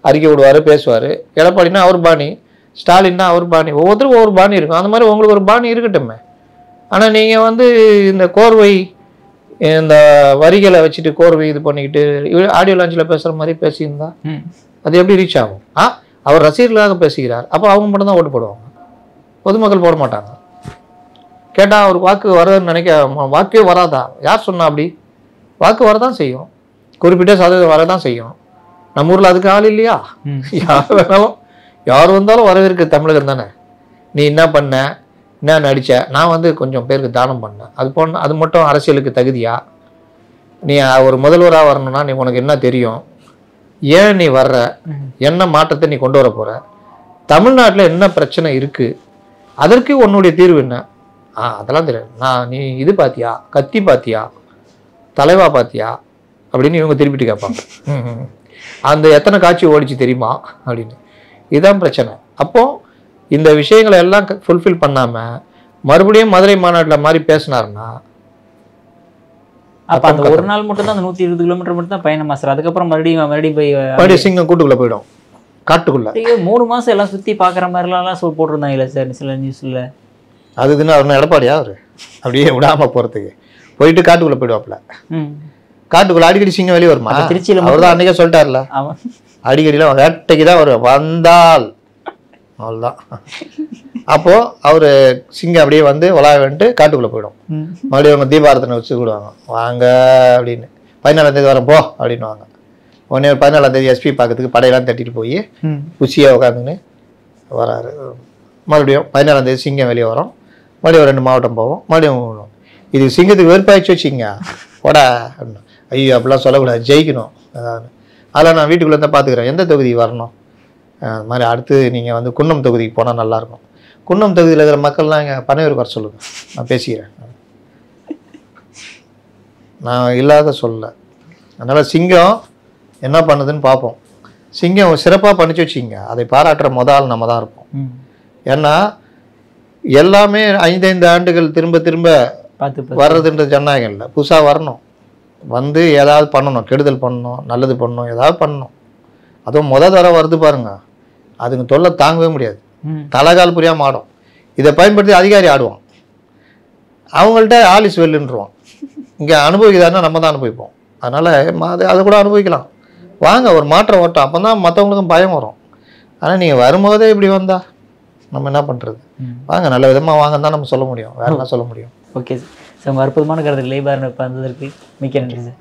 [SPEAKER 1] அறிக்கை விடுவார், பேசுவார். எடப்பாடினா அவர் பாணி, ஸ்டாலின்னா அவர் பாணி, ஒவ்வொருத்தரும் ஒவ்வொரு பாணி இருக்கும். அந்த மாதிரி உங்களுக்கு ஒரு பாணி இருக்கட்டுமே. ஆனால் நீங்கள் வந்து இந்த கோர்வை இந்த வரிகளை வச்சுட்டு கோர்வை இது பண்ணிக்கிட்டு ஆடியோ லான்ச்சில் பேசுகிற மாதிரி பேசியிருந்தா அது எப்படி ரீச் ஆகும்? அவர் ரசிகர்களாக பேசுகிறார், அப்போ அவங்க மட்டும்தான் ஓட்டு போடுவாங்க, பொதுமக்கள் போட மாட்டாங்க. கேட்டால் அவருக்கு வாக்கு வர்றதுன்னு வாக்கே வராதா? யார் சொன்னா அப்படி? வாக்கு வரதான் செய்யும், குறிப்பிட்ட சதவீதம் வரதான் செய்யும். நம்ம ஊரில் அதுக்கு ஆள் இல்லையா? யார் வேணாலும் யார் வந்தாலும் வரவேற்க தமிழகம் தானே. நீ என்ன பண்ண, என்ன நடித்த, நான் வந்து கொஞ்சம் பேருக்கு தானம் பண்ணேன், அது மட்டும் அரசியலுக்கு தகுதியா? நீ ஒரு முதல்வராக வரணும்னா நீ உனக்கு என்ன தெரியும், ஏன் நீ வர்ற, என்ன மாற்றத்தை நீ கொண்டு வர போகிற, தமிழ்நாட்டில் என்ன பிரச்சனை இருக்குது, அதற்கு உன்னுடைய தீர்வு என்ன? அதெல்லாம் தெரியாது. நீ இது பார்த்தியா, கத்தி பார்த்தியா, தலைவா பார்த்தியா அப்படின்னு இவங்க திருப்பிட்டு கேட்பாங்க. அந்த எத்தனை காட்சி ஓடிச்சு தெரியுமா அப்படின்னு. இதுதான் பிரச்சனை. அப்போது இந்த விஷயங்களை எல்லாம் ஃபுல்ஃபில் பண்ணாமல் மறுபடியும் மதுரை மாநாட்டில் மாதிரி பேசினாருன்னா,
[SPEAKER 2] அப்போ அந்த ஒரு நாள் மட்டும் தான் அந்த 120 கிலோமீட்டர் மட்டும் தான் பயணமா சார்? அதுக்கப்புறம் மறுபடியும் போய்
[SPEAKER 1] சிங்கம் கூட்டுக்குள்ளே போயிடும், காட்டுக்குள்ளே
[SPEAKER 2] 3 மாதம் எல்லாம் சுற்றி பார்க்குற மாதிரிலாம் போட்டிருந்தாங்களே சார் சில நியூஸில்.
[SPEAKER 1] அதுக்குன்னு அவர் எடப்பாடியா அவர் அப்படியே விடாமல் போகிறதுக்கு போயிட்டு காட்டுக்குள்ளே போயிடுவாப்புல. காட்டுக்குள்ளே அடிக்கடி சிங்கம் வெளியே வருமா?
[SPEAKER 2] திருச்சியில்
[SPEAKER 1] அவர் தான் அன்றைக்கே சொல்லிட்டார்ல, அடிக்கடியில் வேட்டைக்கு தான் அவர் வந்தால் அவ்வளோதான். அப்போது அவர் சிங்கம் அப்படியே வந்து வந்துட்டு காட்டுக்குள்ளே போயிடும். மறுபடியும் அவங்க தீபாரத்தனை வச்சு கூடுவாங்க, வாங்க அப்படின்னு 14ஆம் தேதி வரப்போ அப்படின்வாங்க. உடனே 14ஆம் தேதி எஸ்பி பார்க்கறதுக்கு படையெல்லாம் தட்டிட்டு போய் குச்சியாக உட்காந்துன்னு வராரு. மறுபடியும் 14ஆம் தேதி சிங்கம் வெளியே வரும், மறுபடியும் 2 மாவட்டம் போவோம், மறுபடியும் இது சிங்கத்துக்கு வெறுப்பாயிடுச்சு வச்சுங்க போடா அப்படின்னு. ஐயோ அப்படிலாம் சொல்லக்கூடாது, ஜெயிக்கணும் அதாவது. அதெல்லாம் நான் வீட்டுக்குள்ளே இருந்தால் பார்த்துக்கிறேன், எந்த தொகுதி வரணும் அது மாதிரி. அடுத்து நீங்கள் வந்து குன்னம் தொகுதிக்கு போனால் நல்லாயிருக்கும். குன்னம் தொகுதியில் இருக்கிற மக்கள்லாம் இங்கே பனையூருக்கு வர சொல்லுங்கள், நான் பேசிக்கிறேன். நான் இல்லாத சொல்லலை. அதனால் சிங்கம் என்ன பண்ணுதுன்னு பார்ப்போம். சிங்கம் சிறப்பாக பண்ணிச்சு வச்சிங்க, அதை பாராட்டுற முதல் நம்ம தான் இருப்போம். ஏன்னா எல்லாமே 5 ஆண்டுகள் திரும்ப திரும்ப வர்றதுன்ற ஜனநாயகம் இல்லை. புதுசாக வரணும், வந்து ஏதாவது பண்ணணும், கெடுதல் பண்ணணும், நல்லது பண்ணணும், ஏதாவது பண்ணணும். அதுவும் தடவை வருது பாருங்க, அதுங்க தொல்லை தாங்கவே முடியாது, தலைகால் புரியாமல் ஆடும். இதை பயன்படுத்தி அதிகாரி ஆடுவான், அவங்கள்ட்ட ஆலிஸ் வெல்லுன்றுவான். இங்கே அனுபவிக்கிறாருன்னா நம்ம தான் அனுபவிப்போம். அதனால் அதை கூட அனுபவிக்கலாம். வாங்க ஒரு மாற்றம் ஓட்டம், அப்போ தான் மற்றவங்களுக்கும் பயம் வரும். ஆனால் நீங்கள் வரும்போதே இப்படி வந்தால் நம்ம என்ன பண்ணுறது? வாங்க நல்ல விதமாக வாங்க தான் நம்ம சொல்ல முடியும், வேறு என்ன சொல்ல முடியும்?
[SPEAKER 2] ஓகே சார், அற்புதமான கருத்து லேபார் வந்ததற்கு மிக்க நன்றி சார்.